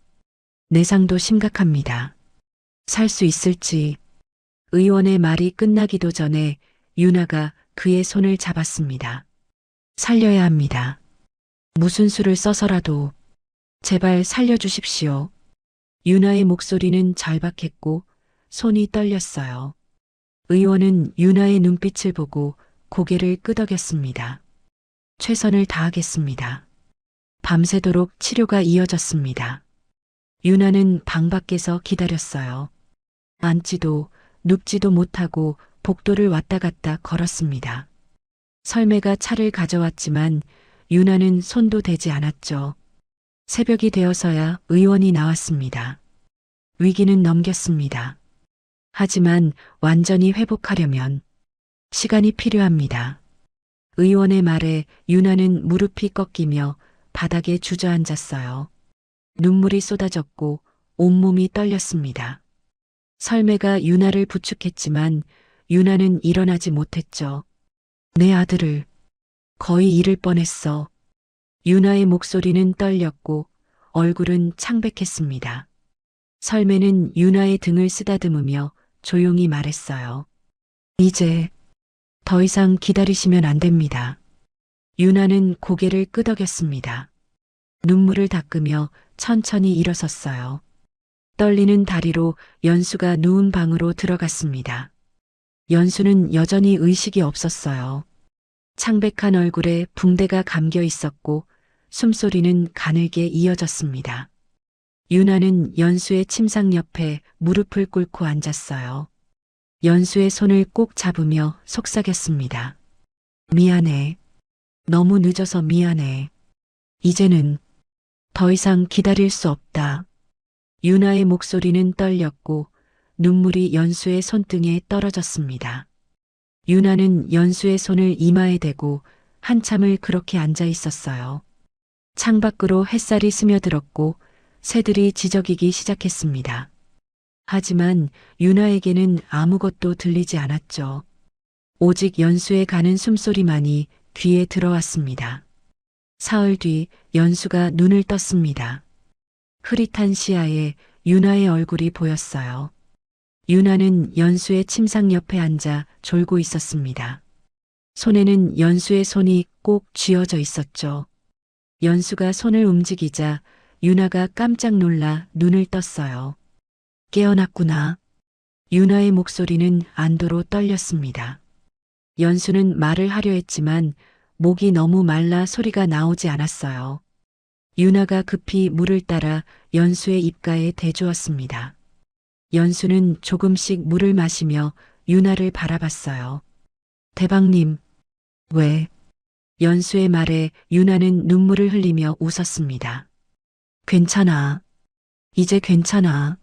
내상도 심각합니다. 살 수 있을지. 의원의 말이 끝나기도 전에 유나가 그의 손을 잡았습니다. 살려야 합니다. 무슨 수를 써서라도 제발 살려주십시오. 유나의 목소리는 절박했고 손이 떨렸어요. 의원은 유나의 눈빛을 보고 고개를 끄덕였습니다. 최선을 다하겠습니다. 밤새도록 치료가 이어졌습니다. 유나는 방 밖에서 기다렸어요. 앉지도 눕지도 못하고 복도를 왔다 갔다 걸었습니다. 설매가 차를 가져왔지만 유나는 손도 대지 않았죠. 새벽이 되어서야 의원이 나왔습니다. 위기는 넘겼습니다. 하지만 완전히 회복하려면 시간이 필요합니다. 의원의 말에 유나는 무릎이 꺾이며 바닥에 주저앉았어요. 눈물이 쏟아졌고 온몸이 떨렸습니다. 설매가 유나를 부축했지만 유나는 일어나지 못했죠. 내 아들을 거의 잃을 뻔했어. 유나의 목소리는 떨렸고 얼굴은 창백했습니다. 설매는 유나의 등을 쓰다듬으며 조용히 말했어요. 이제 더 이상 기다리시면 안 됩니다. 유나는 고개를 끄덕였습니다. 눈물을 닦으며 천천히 일어섰어요. 떨리는 다리로 연수가 누운 방으로 들어갔습니다. 연수는 여전히 의식이 없었어요. 창백한 얼굴에 붕대가 감겨 있었고 숨소리는 가늘게 이어졌습니다. 유나는 연수의 침상 옆에 무릎을 꿇고 앉았어요. 연수의 손을 꼭 잡으며 속삭였습니다. 미안해. 너무 늦어서 미안해. 이제는 더 이상 기다릴 수 없다. 유나의 목소리는 떨렸고 눈물이 연수의 손등에 떨어졌습니다. 유나는 연수의 손을 이마에 대고 한참을 그렇게 앉아 있었어요. 창밖으로 햇살이 스며들었고 새들이 지저귀기 시작했습니다. 하지만 유나에게는 아무것도 들리지 않았죠. 오직 연수의 가는 숨소리만이 귀에 들어왔습니다. 사흘 뒤 연수가 눈을 떴습니다. 흐릿한 시야에 유나의 얼굴이 보였어요. 유나는 연수의 침상 옆에 앉아 졸고 있었습니다. 손에는 연수의 손이 꼭 쥐어져 있었죠. 연수가 손을 움직이자 유나가 깜짝 놀라 눈을 떴어요. 깨어났구나. 유나의 목소리는 안도로 떨렸습니다. 연수는 말을 하려 했지만 목이 너무 말라 소리가 나오지 않았어요. 유나가 급히 물을 따라 연수의 입가에 대주었습니다. 연수는 조금씩 물을 마시며 유나를 바라봤어요. 대방님, 왜? 연수의 말에 유나는 눈물을 흘리며 웃었습니다. 괜찮아. 이제 괜찮아.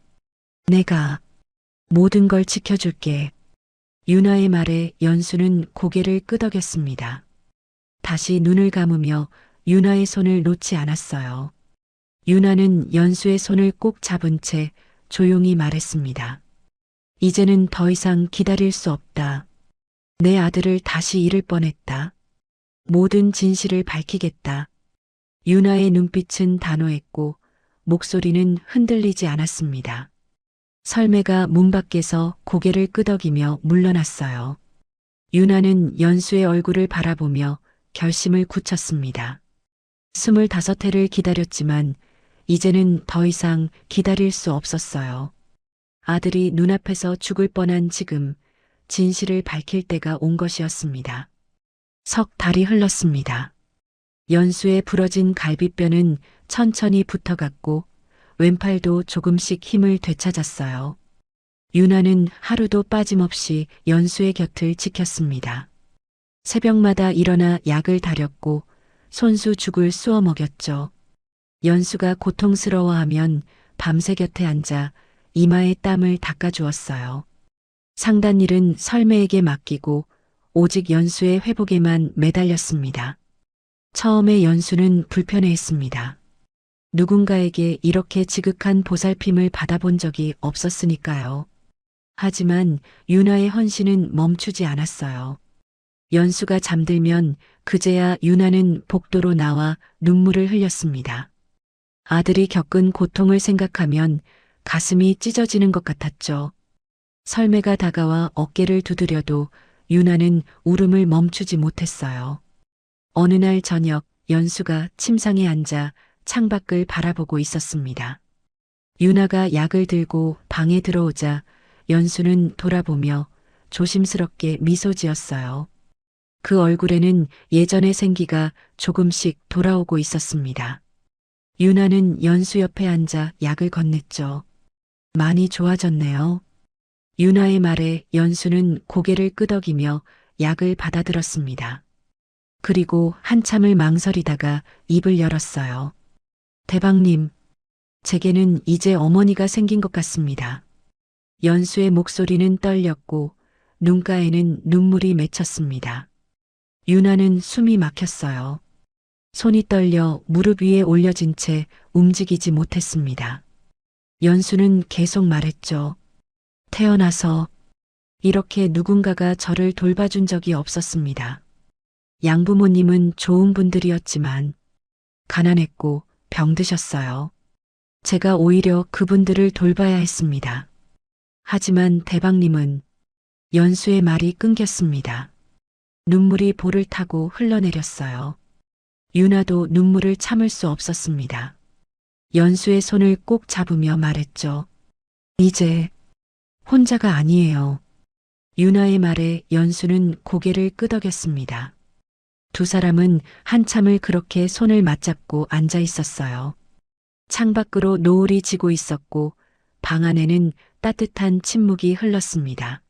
내가 모든 걸 지켜줄게. 유나의 말에 연수는 고개를 끄덕였습니다. 다시 눈을 감으며 유나의 손을 놓지 않았어요. 유나는 연수의 손을 꼭 잡은 채 조용히 말했습니다. 이제는 더 이상 기다릴 수 없다. 내 아들을 다시 잃을 뻔했다. 모든 진실을 밝히겠다. 유나의 눈빛은 단호했고 목소리는 흔들리지 않았습니다. 설매가 문 밖에서 고개를 끄덕이며 물러났어요. 유나는 연수의 얼굴을 바라보며 결심을 굳혔습니다. 25해를 기다렸지만 이제는 더 이상 기다릴 수 없었어요. 아들이 눈앞에서 죽을 뻔한 지금 진실을 밝힐 때가 온 것이었습니다. 석 달이 흘렀습니다. 연수의 부러진 갈비뼈는 천천히 붙어갔고 왼팔도 조금씩 힘을 되찾았어요. 유나는 하루도 빠짐없이 연수의 곁을 지켰습니다. 새벽마다 일어나 약을 다렸고 손수 죽을 쑤어 먹였죠. 연수가 고통스러워하면 밤새 곁에 앉아 이마에 땀을 닦아주었어요. 상단일은 설매에게 맡기고 오직 연수의 회복에만 매달렸습니다. 처음에 연수는 불편해했습니다. 누군가에게 이렇게 지극한 보살핌을 받아본 적이 없었으니까요. 하지만 유나의 헌신은 멈추지 않았어요. 연수가 잠들면 그제야 유나는 복도로 나와 눈물을 흘렸습니다. 아들이 겪은 고통을 생각하면 가슴이 찢어지는 것 같았죠. 설매가 다가와 어깨를 두드려도 유나는 울음을 멈추지 못했어요. 어느 날 저녁 연수가 침상에 앉아 창밖을 바라보고 있었습니다. 유나가 약을 들고 방에 들어오자 연수는 돌아보며 조심스럽게 미소 지었어요. 그 얼굴에는 예전의 생기가 조금씩 돌아오고 있었습니다. 유나는 연수 옆에 앉아 약을 건넸죠. 많이 좋아졌네요. 유나의 말에 연수는 고개를 끄덕이며 약을 받아들었습니다. 그리고 한참을 망설이다가 입을 열었어요. 대방님, 제게는 이제 어머니가 생긴 것 같습니다. 연수의 목소리는 떨렸고 눈가에는 눈물이 맺혔습니다. 유나는 숨이 막혔어요. 손이 떨려 무릎 위에 올려진 채 움직이지 못했습니다. 연수는 계속 말했죠. 태어나서 이렇게 누군가가 저를 돌봐준 적이 없었습니다. 양부모님은 좋은 분들이었지만 가난했고 병드셨어요. 제가 오히려 그분들을 돌봐야 했습니다. 하지만 대방님은 연수의 말이 끊겼습니다. 눈물이 볼을 타고 흘러내렸어요. 유나도 눈물을 참을 수 없었습니다. 연수의 손을 꼭 잡으며 말했죠. 이제 혼자가 아니에요. 유나의 말에 연수는 고개를 끄덕였습니다. 두 사람은 한참을 그렇게 손을 맞잡고 앉아 있었어요. 창밖으로 노을이 지고 있었고 방 안에는 따뜻한 침묵이 흘렀습니다.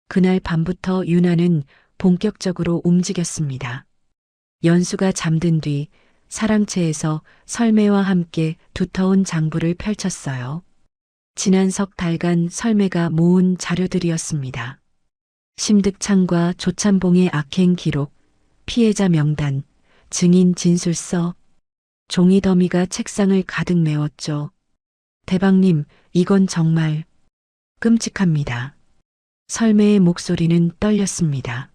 그날 밤부터 유나는 본격적으로 움직였습니다. 연수가 잠든 뒤 사랑채에서 설매와 함께 두터운 장부를 펼쳤어요. 지난 석 달간 설매가 모은 자료들이었습니다. 심득창과 조찬봉의 악행 기록, 피해자 명단, 증인 진술서, 종이 더미가 책상을 가득 메웠죠. 대방님, 이건 정말 끔찍합니다. 설매의 목소리는 떨렸습니다.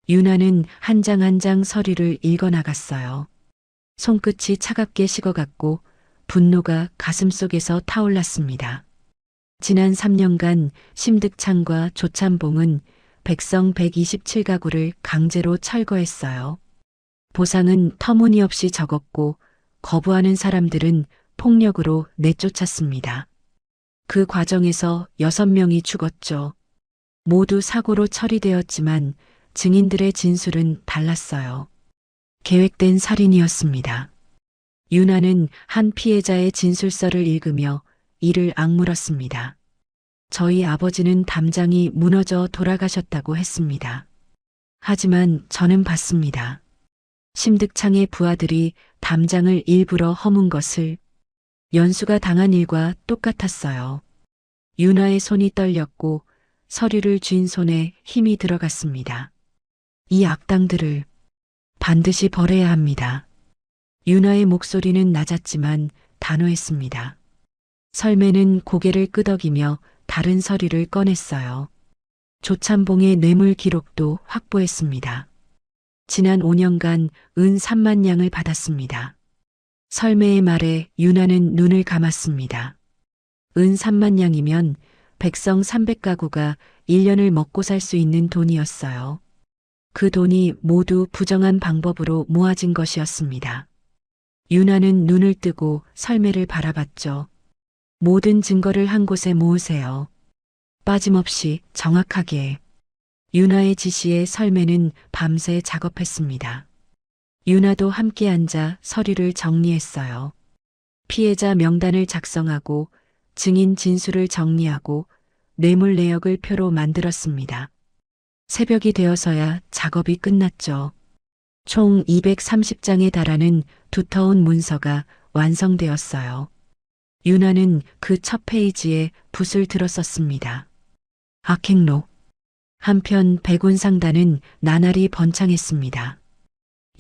유나는 한 장 한 장 서류를 읽어나갔어요. 손끝이 차갑게 식어갔고 분노가 가슴속에서 타올랐습니다. 지난 3년간 심득창과 조찬봉은 백성 127가구를 강제로 철거했어요. 보상은 터무니없이 적었고 거부하는 사람들은 폭력으로 내쫓았습니다. 그 과정에서 6명이 죽었죠. 모두 사고로 처리되었지만 증인들의 진술은 달랐어요. 계획된 살인이었습니다. 유나는 한 피해자의 진술서를 읽으며 이를 악물었습니다. 저희 아버지는 담장이 무너져 돌아가셨다고 했습니다. 하지만 저는 봤습니다. 심득창의 부하들이 담장을 일부러 허문 것을. 연수가 당한 일과 똑같았어요. 유나의 손이 떨렸고 서류를 쥔 손에 힘이 들어갔습니다. 이 악당들을 반드시 벌해야 합니다. 유나의 목소리는 낮았지만 단호했습니다. 설매는 고개를 끄덕이며 다른 서류를 꺼냈어요. 조찬봉의 뇌물 기록도 확보했습니다. 지난 5년간 은 3만 냥을 받았습니다. 설매의 말에 유나는 눈을 감았습니다. 은 3만 냥이면 백성 300가구가 1년을 먹고 살 수 있는 돈이었어요. 그 돈이 모두 부정한 방법으로 모아진 것이었습니다. 유나는 눈을 뜨고 설매를 바라봤죠. 모든 증거를 한 곳에 모으세요. 빠짐없이 정확하게. 유나의 지시에 설매는 밤새 작업했습니다. 유나도 함께 앉아 서류를 정리했어요. 피해자 명단을 작성하고 증인 진술을 정리하고 뇌물 내역을 표로 만들었습니다. 새벽이 되어서야 작업이 끝났죠. 총 230장에 달하는 두터운 문서가 완성되었어요. 유나는 그 첫 페이지에 붓을 들었었습니다. 악행록. 한편 백운상단은 나날이 번창했습니다.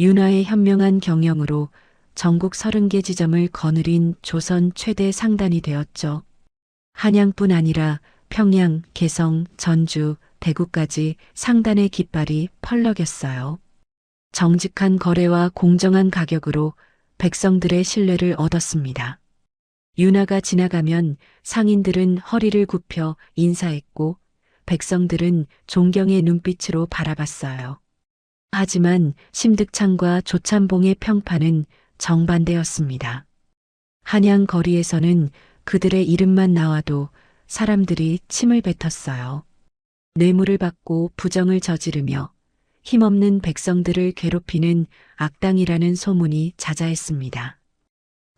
유나의 현명한 경영으로 전국 30개 지점을 거느린 조선 최대 상단이 되었죠. 한양뿐 아니라 평양, 개성, 전주, 대구까지 상단의 깃발이 펄럭였어요. 정직한 거래와 공정한 가격으로 백성들의 신뢰를 얻었습니다. 유나가 지나가면 상인들은 허리를 굽혀 인사했고 백성들은 존경의 눈빛으로 바라봤어요. 하지만 심득창과 조찬봉의 평판은 정반대였습니다. 한양 거리에서는 그들의 이름만 나와도 사람들이 침을 뱉었어요. 뇌물을 받고 부정을 저지르며 힘없는 백성들을 괴롭히는 악당이라는 소문이 자자했습니다.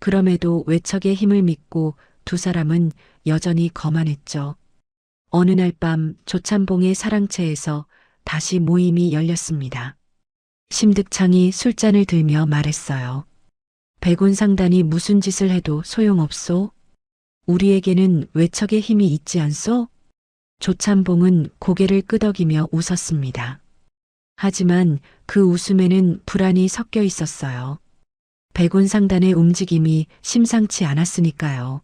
그럼에도 외척의 힘을 믿고 두 사람은 여전히 거만했죠. 어느 날 밤 조찬봉의 사랑채에서 다시 모임이 열렸습니다. 심득창이 술잔을 들며 말했어요. 백운상단이 무슨 짓을 해도 소용없소? 우리에게는 외척의 힘이 있지 않소? 조찬봉은 고개를 끄덕이며 웃었습니다. 하지만 그 웃음에는 불안이 섞여 있었어요. 백운상단의 움직임이 심상치 않았으니까요.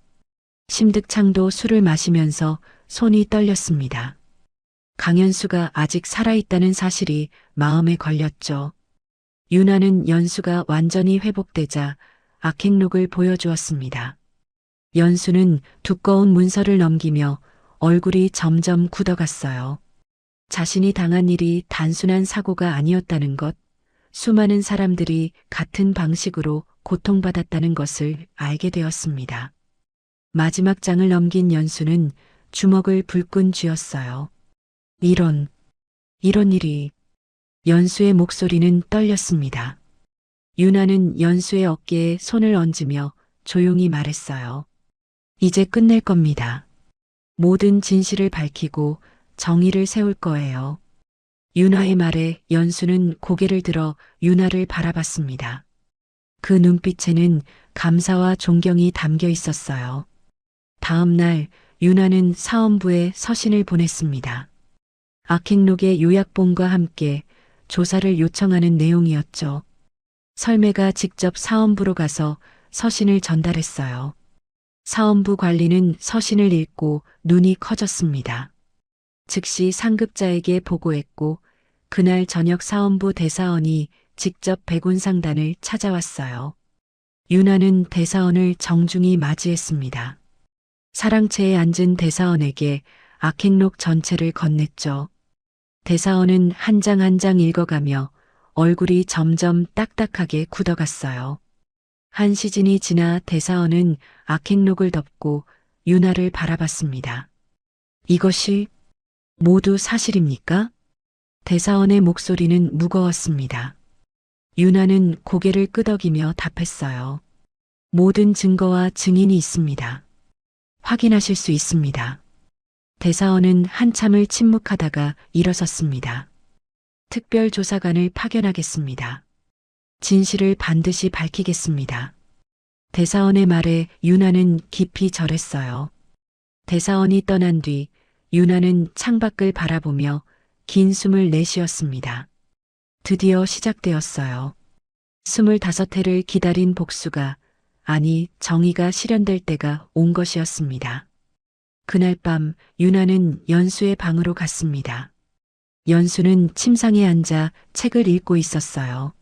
심득창도 술을 마시면서 손이 떨렸습니다. 강연수가 아직 살아있다는 사실이 마음에 걸렸죠. 유나는 연수가 완전히 회복되자 악행록을 보여주었습니다. 연수는 두꺼운 문서를 넘기며 얼굴이 점점 굳어갔어요. 자신이 당한 일이 단순한 사고가 아니었다는 것, 수많은 사람들이 같은 방식으로 고통받았다는 것을 알게 되었습니다. 마지막 장을 넘긴 연수는 주먹을 불끈 쥐었어요. 이런 일이. 연수의 목소리는 떨렸습니다. 유나는 연수의 어깨에 손을 얹으며 조용히 말했어요. 이제 끝낼 겁니다. 모든 진실을 밝히고 정의를 세울 거예요. 유나의 말에 연수는 고개를 들어 유나를 바라봤습니다. 그 눈빛에는 감사와 존경이 담겨 있었어요. 다음 날 유나는 사원부에 서신을 보냈습니다. 악행록의 요약본과 함께 조사를 요청하는 내용이었죠. 설매가 직접 사원부로 가서 서신을 전달했어요. 사원부 관리는 서신을 읽고 눈이 커졌습니다. 즉시 상급자에게 보고했고 그날 저녁 사원부 대사원이 직접 백운상단을 찾아왔어요. 유나는 대사원을 정중히 맞이했습니다. 사랑채에 앉은 대사원에게 악행록 전체를 건넸죠. 대사원은 한 장 한 장 읽어가며 얼굴이 점점 딱딱하게 굳어갔어요. 한 시즌이 지나 대사원은 악행록을 덮고 유나를 바라봤습니다. 이것이 모두 사실입니까? 대사원의 목소리는 무거웠습니다. 유나는 고개를 끄덕이며 답했어요. 모든 증거와 증인이 있습니다. 확인하실 수 있습니다. 대사원은 한참을 침묵하다가 일어섰습니다. 특별조사관을 파견하겠습니다. 진실을 반드시 밝히겠습니다. 대사원의 말에 유나는 깊이 절했어요. 대사원이 떠난 뒤 유나는 창밖을 바라보며 긴 숨을 내쉬었습니다. 드디어 시작되었어요. 25해를 기다린 복수가, 아니 정의가 실현될 때가 온 것이었습니다. 그날 밤 유나는 연수의 방으로 갔습니다. 연수는 침상에 앉아 책을 읽고 있었어요.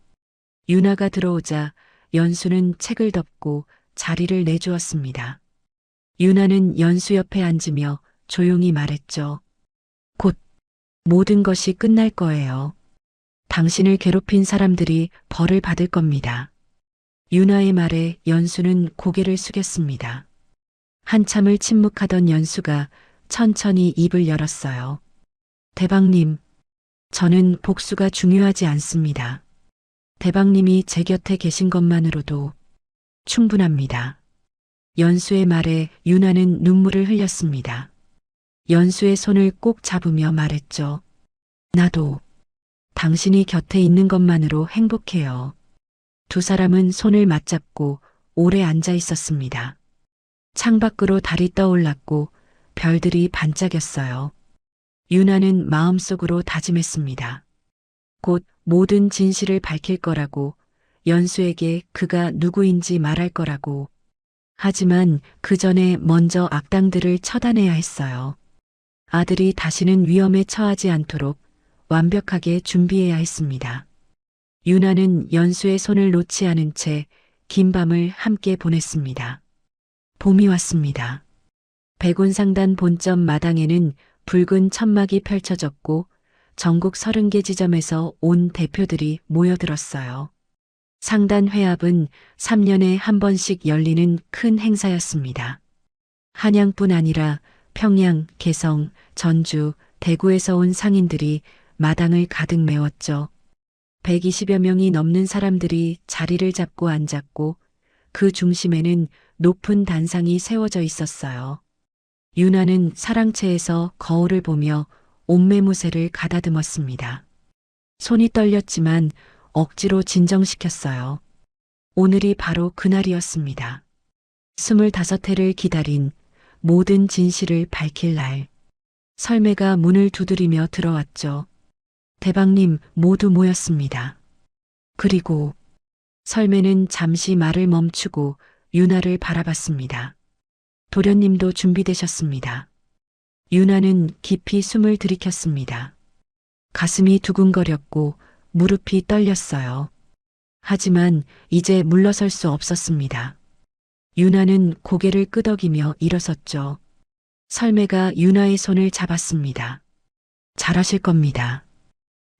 유나가 들어오자 연수는 책을 덮고 자리를 내주었습니다. 유나는 연수 옆에 앉으며 조용히 말했죠. 곧 모든 것이 끝날 거예요. 당신을 괴롭힌 사람들이 벌을 받을 겁니다. 유나의 말에 연수는 고개를 숙였습니다. 한참을 침묵하던 연수가 천천히 입을 열었어요. 대방님, 저는 복수가 중요하지 않습니다. 대방님이 제 곁에 계신 것만으로도 충분합니다. 연수의 말에 유나는 눈물을 흘렸습니다. 연수의 손을 꼭 잡으며 말했죠. 나도 당신이 곁에 있는 것만으로 행복해요. 두 사람은 손을 맞잡고 오래 앉아 있었습니다. 창밖으로 달이 떠올랐고 별들이 반짝였어요. 유나는 마음속으로 다짐했습니다. 곧 모든 진실을 밝힐 거라고, 연수에게 그가 누구인지 말할 거라고. 하지만 그 전에 먼저 악당들을 처단해야 했어요. 아들이 다시는 위험에 처하지 않도록 완벽하게 준비해야 했습니다. 유나는 연수의 손을 놓지 않은 채 긴 밤을 함께 보냈습니다. 봄이 왔습니다. 백운상단 본점 마당에는 붉은 천막이 펼쳐졌고 전국 30개 지점에서 온 대표들이 모여들었어요. 상단 회합은 3년에 한 번씩 열리는 큰 행사였습니다. 한양뿐 아니라 평양, 개성, 전주, 대구에서 온 상인들이 마당을 가득 메웠죠. 120여 명이 넘는 사람들이 자리를 잡고 앉았고 그 중심에는 높은 단상이 세워져 있었어요. 유나는 사랑채에서 거울을 보며 옷매무새를 가다듬었습니다. 손이 떨렸지만 억지로 진정시켰어요. 오늘이 바로 그날이었습니다. 25해를 기다린 모든 진실을 밝힐 날. 설매가 문을 두드리며 들어왔죠. 대방님 모두 모였습니다. 그리고 설매는 잠시 말을 멈추고 유나를 바라봤습니다. 도련님도 준비되셨습니다. 유나는 깊이 숨을 들이켰습니다. 가슴이 두근거렸고 무릎이 떨렸어요. 하지만 이제 물러설 수 없었습니다. 유나는 고개를 끄덕이며 일어섰죠. 설매가 유나의 손을 잡았습니다. 잘하실 겁니다.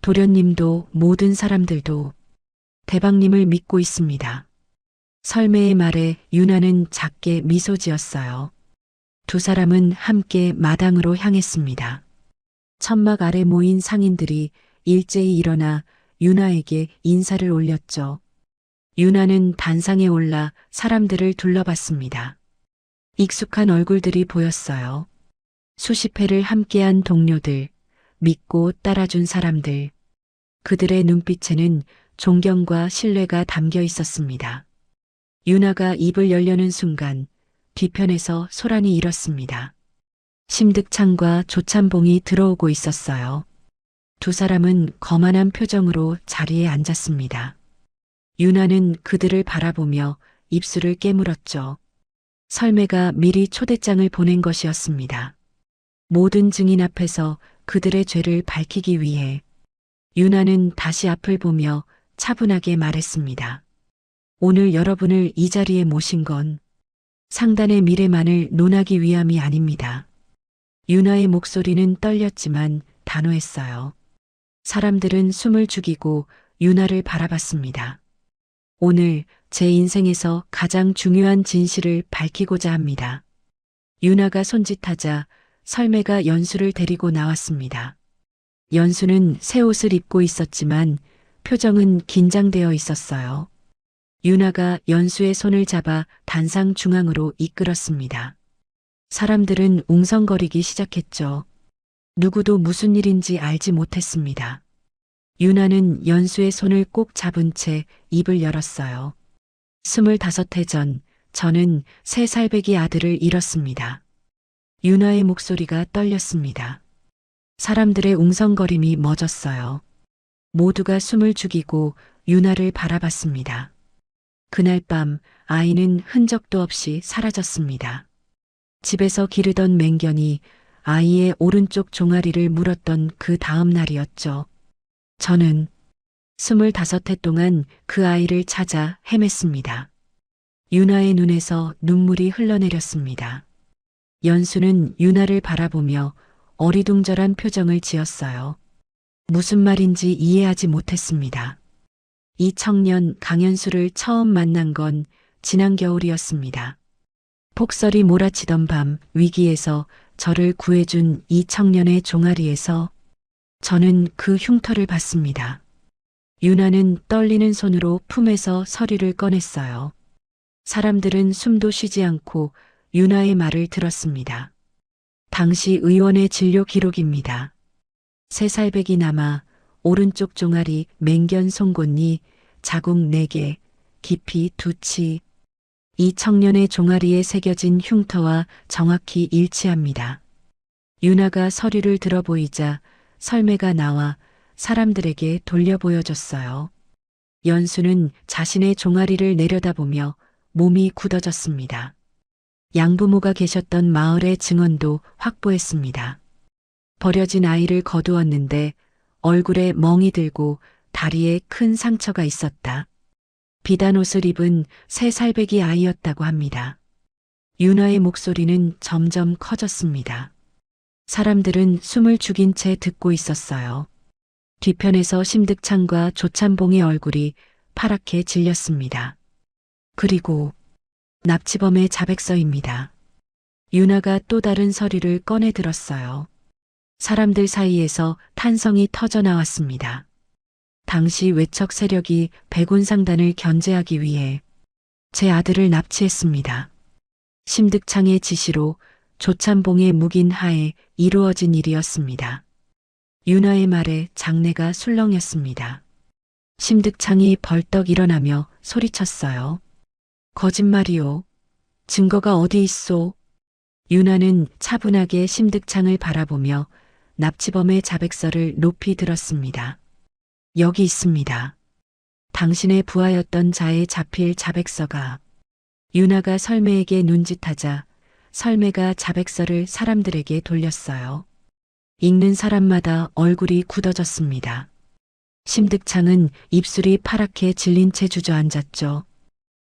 도련님도 모든 사람들도 대방님을 믿고 있습니다. 설매의 말에 유나는 작게 미소 지었어요. 두 사람은 함께 마당으로 향했습니다. 천막 아래 모인 상인들이 일제히 일어나 유나에게 인사를 올렸죠. 유나는 단상에 올라 사람들을 둘러봤습니다. 익숙한 얼굴들이 보였어요. 수십 회를 함께한 동료들, 믿고 따라준 사람들. 그들의 눈빛에는 존경과 신뢰가 담겨 있었습니다. 유나가 입을 열려는 순간 뒤편에서 소란이 일었습니다. 심득창과 조찬봉이 들어오고 있었어요. 두 사람은 거만한 표정으로 자리에 앉았습니다. 유나는 그들을 바라보며 입술을 깨물었죠. 설매가 미리 초대장을 보낸 것이었습니다. 모든 증인 앞에서 그들의 죄를 밝히기 위해 유나는 다시 앞을 보며 차분하게 말했습니다. 오늘 여러분을 이 자리에 모신 건 상단의 미래만을 논하기 위함이 아닙니다. 유나의 목소리는 떨렸지만 단호했어요. 사람들은 숨을 죽이고 유나를 바라봤습니다. 오늘 제 인생에서 가장 중요한 진실을 밝히고자 합니다. 유나가 손짓하자 설매가 연수를 데리고 나왔습니다. 연수는 새 옷을 입고 있었지만 표정은 긴장되어 있었어요. 유나가 연수의 손을 잡아 단상 중앙으로 이끌었습니다. 사람들은 웅성거리기 시작했죠. 누구도 무슨 일인지 알지 못했습니다. 유나는 연수의 손을 꼭 잡은 채 입을 열었어요. 25해 전 저는 3살배기 아들을 잃었습니다. 유나의 목소리가 떨렸습니다. 사람들의 웅성거림이 멎었어요. 모두가 숨을 죽이고 유나를 바라봤습니다. 그날 밤 아이는 흔적도 없이 사라졌습니다. 집에서 기르던 맹견이 아이의 오른쪽 종아리를 물었던 그 다음 날이었죠. 저는 25해 동안 그 아이를 찾아 헤맸습니다. 유나의 눈에서 눈물이 흘러내렸습니다. 연수는 유나를 바라보며 어리둥절한 표정을 지었어요. 무슨 말인지 이해하지 못했습니다. 이 청년 강연수를 처음 만난 건 지난 겨울이었습니다. 폭설이 몰아치던 밤 위기에서 저를 구해준 이 청년의 종아리에서 저는 그 흉터를 봤습니다. 유나는 떨리는 손으로 품에서 서류를 꺼냈어요. 사람들은 숨도 쉬지 않고 유나의 말을 들었습니다. 당시 의원의 진료 기록입니다. 3살배기 남아 오른쪽 종아리 맹견 송곳니 자국 4개, 깊이 2치. 이 청년의 종아리에 새겨진 흉터와 정확히 일치합니다. 유나가 서류를 들어보이자 설매가 나와 사람들에게 돌려 보여줬어요. 연수는 자신의 종아리를 내려다보며 몸이 굳어졌습니다. 양부모가 계셨던 마을의 증언도 확보했습니다. 버려진 아이를 거두었는데 얼굴에 멍이 들고 다리에 큰 상처가 있었다. 비단 옷을 입은 3살배기 아이였다고 합니다. 유나의 목소리는 점점 커졌습니다. 사람들은 숨을 죽인 채 듣고 있었어요. 뒤편에서 심득창과 조찬봉의 얼굴이 파랗게 질렸습니다. 그리고 납치범의 자백서입니다. 유나가 또 다른 서류를 꺼내 들었어요. 사람들 사이에서 탄성이 터져 나왔습니다. 당시 외척 세력이 백운상단을 견제하기 위해 제 아들을 납치했습니다. 심득창의 지시로 조찬봉의 묵인 하에 이루어진 일이었습니다. 유나의 말에 장내가 술렁였습니다. 심득창이 벌떡 일어나며 소리쳤어요. 거짓말이요. 증거가 어디 있소? 유나는 차분하게 심득창을 바라보며 납치범의 자백서를 높이 들었습니다. 여기 있습니다. 당신의 부하였던 자의 자필 자백서가. 유나가 설매에게 눈짓하자 설매가 자백서를 사람들에게 돌렸어요. 읽는 사람마다 얼굴이 굳어졌습니다. 심득창은 입술이 파랗게 질린 채 주저앉았죠.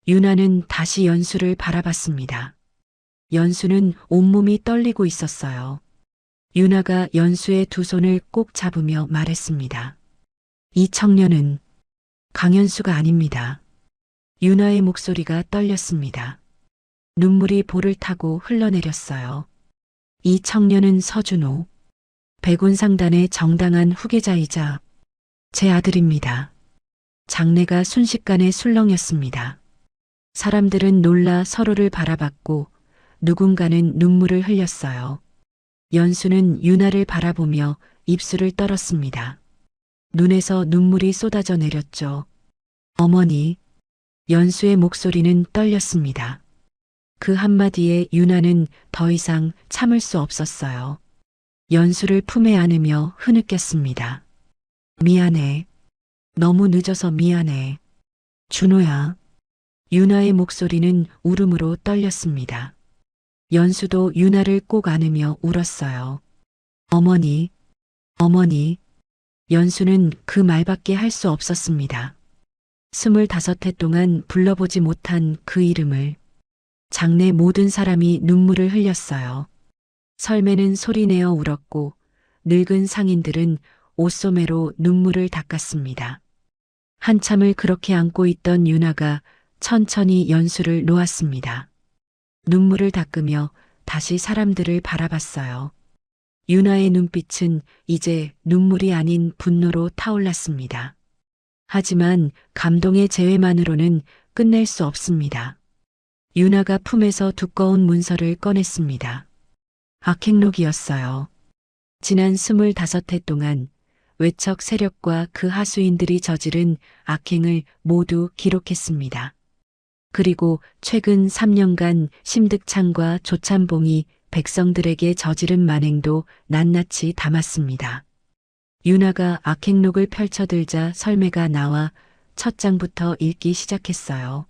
유나는 다시 연수를 바라봤습니다. 연수는 온몸이 떨리고 있었어요. 유나가 연수의 두 손을 꼭 잡으며 말했습니다. 이 청년은 강연수가 아닙니다. 유나의 목소리가 떨렸습니다. 눈물이 볼을 타고 흘러내렸어요. 이 청년은 서준호, 백운상단의 정당한 후계자이자 제 아들입니다. 장례가 순식간에 술렁였습니다. 사람들은 놀라 서로를 바라봤고 누군가는 눈물을 흘렸어요. 연수는 유나를 바라보며 입술을 떨었습니다. 눈에서 눈물이 쏟아져 내렸죠. 어머니, 연수의 목소리는 떨렸습니다. 그 한마디에 유나는 더 이상 참을 수 없었어요. 연수를 품에 안으며 흐느꼈습니다. 미안해. 너무 늦어서 미안해. 준호야. 유나의 목소리는 울음으로 떨렸습니다. 연수도 유나를 꼭 안으며 울었어요. 어머니, 어머니. 연수는 그 말밖에 할 수 없었습니다. 25해 동안 불러보지 못한 그 이름을. 장내 모든 사람이 눈물을 흘렸어요. 설매는 소리내어 울었고 늙은 상인들은 옷소매로 눈물을 닦았습니다. 한참을 그렇게 안고 있던 유나가 천천히 연수를 놓았습니다. 눈물을 닦으며 다시 사람들을 바라봤어요. 유나의 눈빛은 이제 눈물이 아닌 분노로 타올랐습니다. 하지만 감동의 재회만으로는 끝낼 수 없습니다. 유나가 품에서 두꺼운 문서를 꺼냈습니다. 악행록이었어요. 지난 25해 동안 외척 세력과 그 하수인들이 저지른 악행을 모두 기록했습니다. 그리고 최근 3년간 심득창과 조찬봉이 백성들에게 저지른 만행도 낱낱이 담았습니다. 유나가 악행록을 펼쳐들자 설매가 나와 첫 장부터 읽기 시작했어요.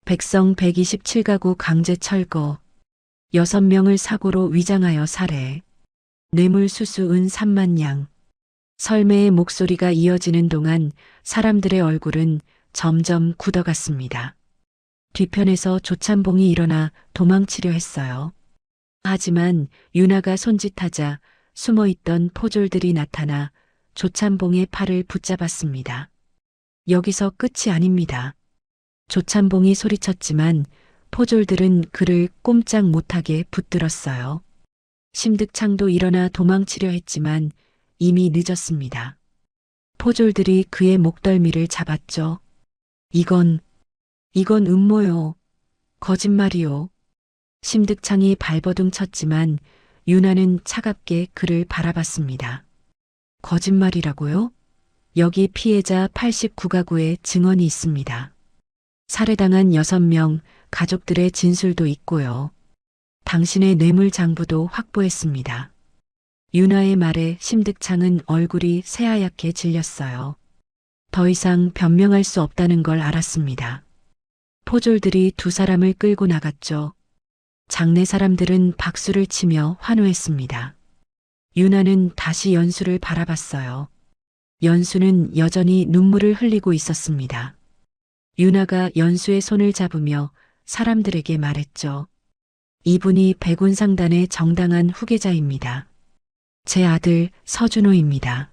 백성 127가구 강제 철거, 6명을 사고로 위장하여 살해, 뇌물 수수 은 3만 양. 설매의 목소리가 이어지는 동안 사람들의 얼굴은 점점 굳어갔습니다. 뒤편에서 조찬봉이 일어나 도망치려 했어요. 하지만 유나가 손짓하자 숨어있던 포졸들이 나타나 조찬봉의 팔을 붙잡았습니다. 여기서 끝이 아닙니다. 조찬봉이 소리쳤지만 포졸들은 그를 꼼짝 못하게 붙들었어요. 심득창도 일어나 도망치려 했지만 이미 늦었습니다. 포졸들이 그의 목덜미를 잡았죠. 이건 음모요. 거짓말이요. 심득창이 발버둥 쳤지만 유나는 차갑게 그를 바라봤습니다. 거짓말이라고요? 여기 피해자 89가구의 증언이 있습니다. 살해당한 6명 가족들의 진술도 있고요. 당신의 뇌물 장부도 확보했습니다. 유나의 말에 심득창은 얼굴이 새하얗게 질렸어요. 더 이상 변명할 수 없다는 걸 알았습니다. 포졸들이 두 사람을 끌고 나갔죠. 장내 사람들은 박수를 치며 환호했습니다. 유나는 다시 연수를 바라봤어요. 연수는 여전히 눈물을 흘리고 있었습니다. 유나가 연수의 손을 잡으며 사람들에게 말했죠. 이분이 백운상단의 정당한 후계자입니다. 제 아들 서준호입니다.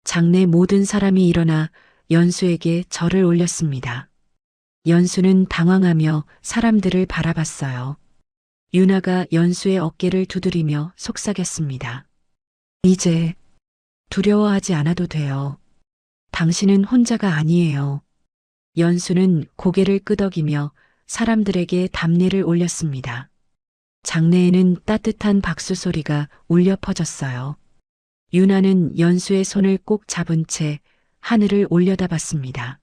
장내 모든 사람이 일어나 연수에게 절을 올렸습니다. 연수는 당황하며 사람들을 바라봤어요. 유나가 연수의 어깨를 두드리며 속삭였습니다. 이제 두려워하지 않아도 돼요. 당신은 혼자가 아니에요. 연수는 고개를 끄덕이며 사람들에게 답례를 올렸습니다. 장내에는 따뜻한 박수 소리가 울려 퍼졌어요. 유나는 연수의 손을 꼭 잡은 채 하늘을 올려다봤습니다.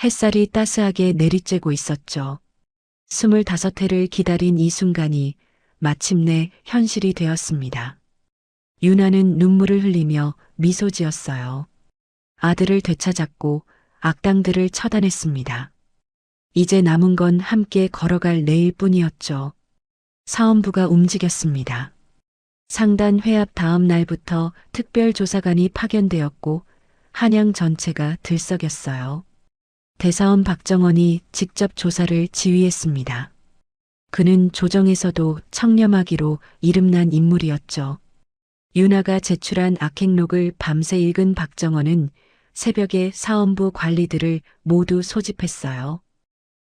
햇살이 따스하게 내리쬐고 있었죠. 25해를 기다린 이 순간이 마침내 현실이 되었습니다. 유나는 눈물을 흘리며 미소 지었어요. 아들을 되찾았고 악당들을 처단했습니다. 이제 남은 건 함께 걸어갈 내일 뿐이었죠. 사원부가 움직였습니다. 상단 회합 다음 날부터 특별조사관이 파견되었고 한양 전체가 들썩였어요. 대사원 박정원이 직접 조사를 지휘했습니다. 그는 조정에서도 청렴하기로 이름난 인물이었죠. 윤하가 제출한 악행록을 밤새 읽은 박정원은 새벽에 사원부 관리들을 모두 소집했어요.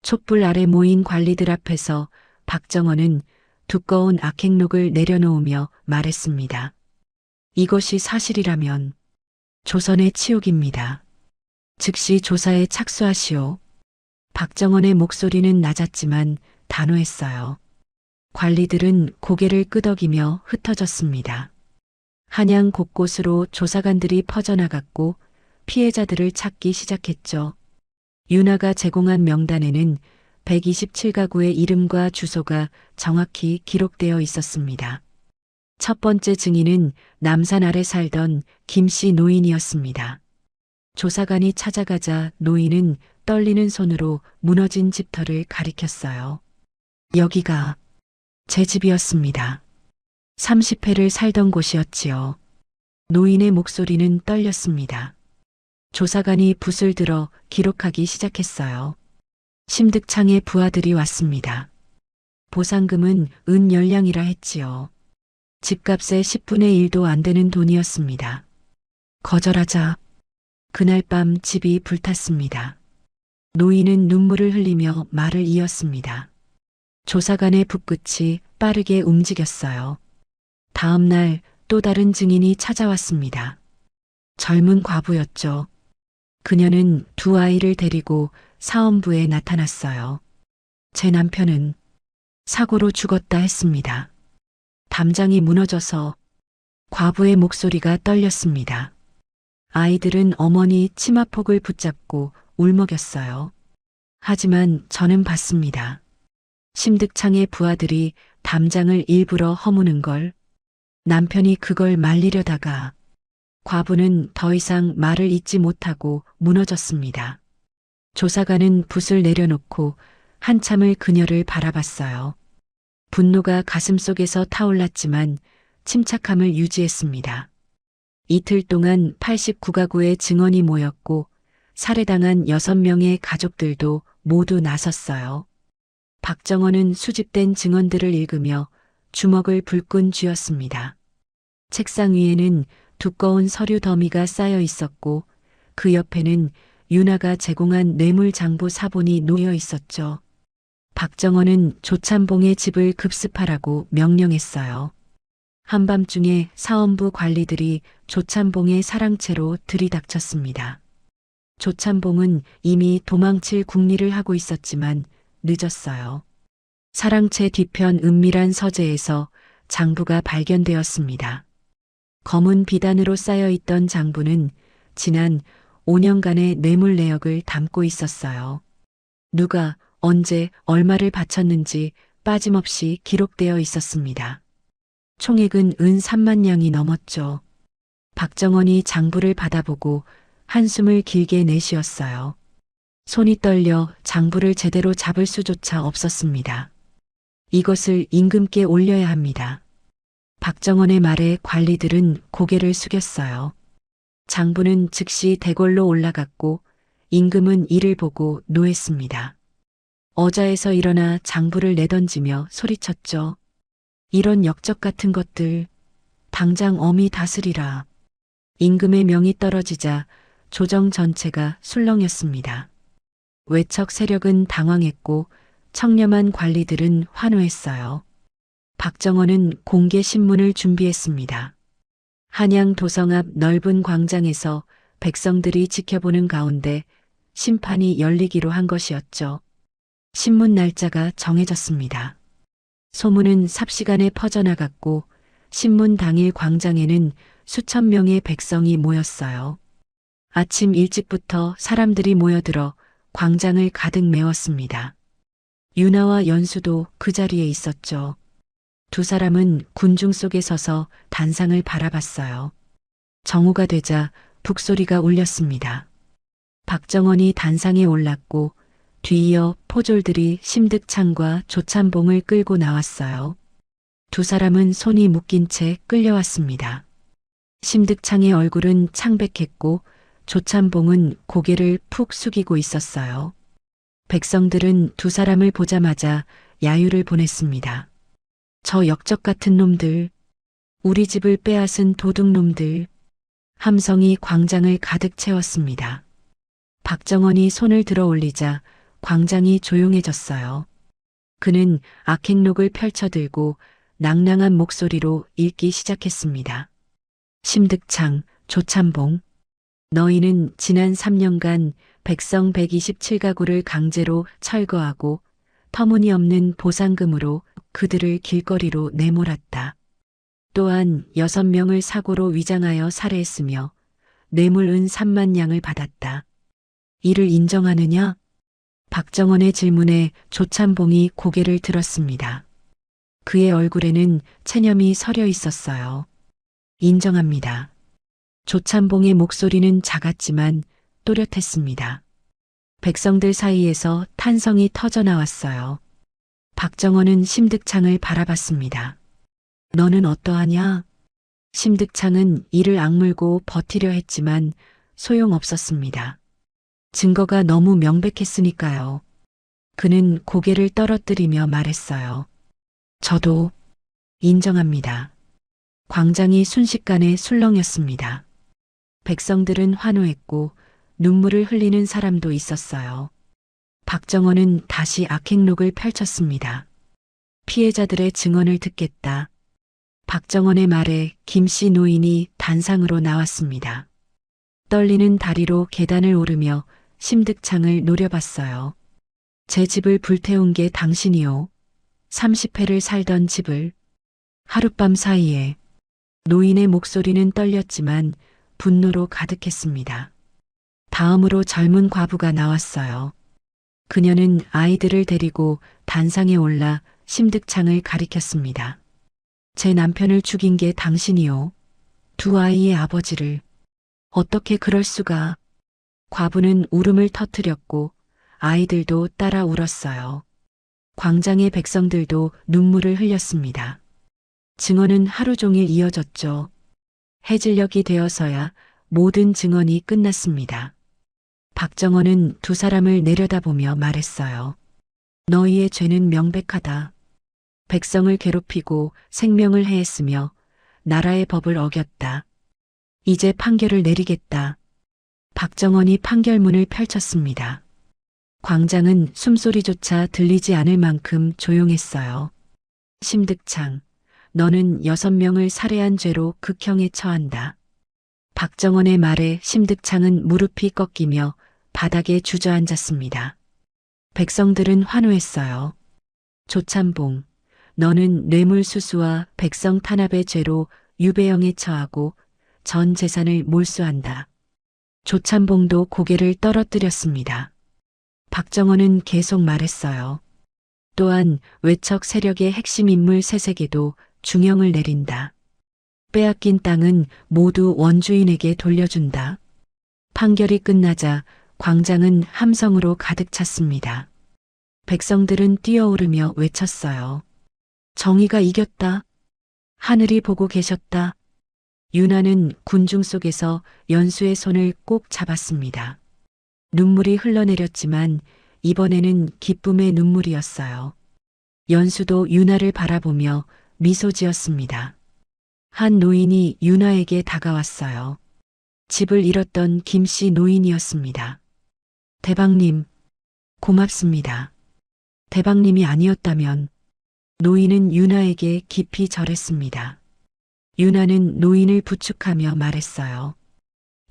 촛불 아래 모인 관리들 앞에서 박정원은 두꺼운 악행록을 내려놓으며 말했습니다. 이것이 사실이라면 조선의 치욕입니다. 즉시 조사에 착수하시오. 박정원의 목소리는 낮았지만 단호했어요. 관리들은 고개를 끄덕이며 흩어졌습니다. 한양 곳곳으로 조사관들이 퍼져나갔고 피해자들을 찾기 시작했죠. 윤하가 제공한 명단에는 127가구의 이름과 주소가 정확히 기록되어 있었습니다. 첫 번째 증인은 남산 아래 살던 김씨 노인이었습니다. 조사관이 찾아가자 노인은 떨리는 손으로 무너진 집터를 가리켰어요. 여기가 제 집이었습니다. 30회를 살던 곳이었지요. 노인의 목소리는 떨렸습니다. 조사관이 붓을 들어 기록하기 시작했어요. 심득창의 부하들이 왔습니다. 보상금은 은 10량이라 했지요. 집값의 10분의 1도 안 되는 돈이었습니다. 거절하자 그날 밤 집이 불탔습니다. 노인은 눈물을 흘리며 말을 이었습니다. 조사관의 붓끝이 빠르게 움직였어요. 다음 날 또 다른 증인이 찾아왔습니다. 젊은 과부였죠. 그녀는 두 아이를 데리고 사원부에 나타났어요. 제 남편은 사고로 죽었다 했습니다. 담장이 무너져서 과부의 목소리가 떨렸습니다. 아이들은 어머니 치마폭을 붙잡고 울먹였어요. 하지만 저는 봤습니다. 심득창의 부하들이 담장을 일부러 허무는 걸. 남편이 그걸 말리려다가 과부는 더 이상 말을 잇지 못하고 무너졌습니다. 조사관은 붓을 내려놓고 한참을 그녀를 바라봤어요. 분노가 가슴속에서 타올랐지만 침착함을 유지했습니다. 이틀 동안 89가구의 증언이 모였고 살해당한 6명의 가족들도 모두 나섰어요. 박정원은 수집된 증언들을 읽으며 주먹을 불끈 쥐었습니다. 책상 위에는 두꺼운 서류 더미가 쌓여 있었고 그 옆에는 윤하가 제공한 뇌물장부 사본이 놓여 있었죠. 박정원은 조찬봉의 집을 급습하라고 명령했어요. 한밤중에 사원부 관리들이 조찬봉의 사랑채로 들이닥쳤습니다. 조찬봉은 이미 도망칠 궁리를 하고 있었지만 늦었어요. 사랑채 뒤편 은밀한 서재에서 장부가 발견되었습니다. 검은 비단으로 쌓여있던 장부는 지난 5년간의 뇌물 내역을 담고 있었어요. 누가 언제 얼마를 바쳤는지 빠짐없이 기록되어 있었습니다. 총액은 은 3만 냥이 넘었죠. 박정원이 장부를 받아보고 한숨을 길게 내쉬었어요. 손이 떨려 장부를 제대로 잡을 수조차 없었습니다. 이것을 임금께 올려야 합니다. 박정원의 말에 관리들은 고개를 숙였어요. 장부는 즉시 대궐로 올라갔고 임금은 이를 보고 노했습니다. 어자에서 일어나 장부를 내던지며 소리쳤죠. 이런 역적 같은 것들 당장 엄히 다스리라. 임금의 명이 떨어지자 조정 전체가 술렁였습니다. 외척 세력은 당황했고 청렴한 관리들은 환호했어요. 박정원은 공개 신문을 준비했습니다. 한양 도성 앞 넓은 광장에서 백성들이 지켜보는 가운데 심판이 열리기로 한 것이었죠. 신문 날짜가 정해졌습니다. 소문은 삽시간에 퍼져나갔고 신문 당일 광장에는 수천 명의 백성이 모였어요. 아침 일찍부터 사람들이 모여들어 광장을 가득 메웠습니다. 윤하와 연수도 그 자리에 있었죠. 두 사람은 군중 속에 서서 단상을 바라봤어요. 정오가 되자 북소리가 울렸습니다. 박정원이 단상에 올랐고 뒤이어 포졸들이 심득창과 조찬봉을 끌고 나왔어요. 두 사람은 손이 묶인 채 끌려왔습니다. 심득창의 얼굴은 창백했고 조찬봉은 고개를 푹 숙이고 있었어요. 백성들은 두 사람을 보자마자 야유를 보냈습니다. 저 역적 같은 놈들, 우리 집을 빼앗은 도둑놈들. 함성이 광장을 가득 채웠습니다. 박정원이 손을 들어 올리자 광장이 조용해졌어요. 그는 악행록을 펼쳐들고 낭낭한 목소리로 읽기 시작했습니다. 심득창, 조찬봉. 너희는 지난 3년간 백성 127가구를 강제로 철거하고 터무니없는 보상금으로 그들을 길거리로 내몰았다. 또한 6명을 사고로 위장하여 살해했으며 뇌물 은 3만 양을 받았다. 이를 인정하느냐? 박정원의 질문에 조찬봉이 고개를 들었습니다. 그의 얼굴에는 체념이 서려 있었어요. 인정합니다. 조찬봉의 목소리는 작았지만 또렷했습니다. 백성들 사이에서 탄성이 터져 나왔어요. 박정원은 심득창을 바라봤습니다. 너는 어떠하냐? 심득창은 이를 악물고 버티려 했지만 소용없었습니다. 증거가 너무 명백했으니까요. 그는 고개를 떨어뜨리며 말했어요. 저도 인정합니다. 광장이 순식간에 술렁였습니다. 백성들은 환호했고 눈물을 흘리는 사람도 있었어요. 박정원은 다시 악행록을 펼쳤습니다. 피해자들의 증언을 듣겠다. 박정원의 말에 김씨 노인이 단상으로 나왔습니다. 떨리는 다리로 계단을 오르며 심득창을 노려봤어요. 제 집을 불태운 게 당신이요. 30회를 살던 집을. 하룻밤 사이에. 노인의 목소리는 떨렸지만 분노로 가득했습니다. 다음으로 젊은 과부가 나왔어요. 그녀는 아이들을 데리고 단상에 올라 심득창을 가리켰습니다. 제 남편을 죽인 게 당신이요. 두 아이의 아버지를. 어떻게 그럴 수가. 과부는 울음을 터뜨렸고 아이들도 따라 울었어요. 광장의 백성들도 눈물을 흘렸습니다. 증언은 하루 종일 이어졌죠. 해질녘이 되어서야 모든 증언이 끝났습니다. 박정원은 두 사람을 내려다보며 말했어요. 너희의 죄는 명백하다. 백성을 괴롭히고 생명을 해했으며 나라의 법을 어겼다. 이제 판결을 내리겠다. 박정원이 판결문을 펼쳤습니다. 광장은 숨소리조차 들리지 않을 만큼 조용했어요. 심득창, 너는 6명을 살해한 죄로 극형에 처한다. 박정원의 말에 심득창은 무릎이 꺾이며 바닥에 주저앉았습니다. 백성들은 환호했어요. 조찬봉, 너는 뇌물수수와 백성 탄압의 죄로 유배형에 처하고 전 재산을 몰수한다. 조찬봉도 고개를 떨어뜨렸습니다. 박정원은 계속 말했어요. 또한 외척 세력의 핵심 인물 3세에게도 중형을 내린다. 빼앗긴 땅은 모두 원주인에게 돌려준다. 판결이 끝나자 광장은 함성으로 가득 찼습니다. 백성들은 뛰어오르며 외쳤어요. 정의가 이겼다. 하늘이 보고 계셨다. 윤하는 군중 속에서 연수의 손을 꼭 잡았습니다. 눈물이 흘러내렸지만 이번에는 기쁨의 눈물이었어요. 연수도 윤하를 바라보며 미소 지었습니다. 한 노인이 윤하에게 다가왔어요. 집을 잃었던 김씨 노인이었습니다. 대방님, 고맙습니다. 대방님이 아니었다면. 노인은 윤하에게 깊이 절했습니다. 윤하는 노인을 부축하며 말했어요.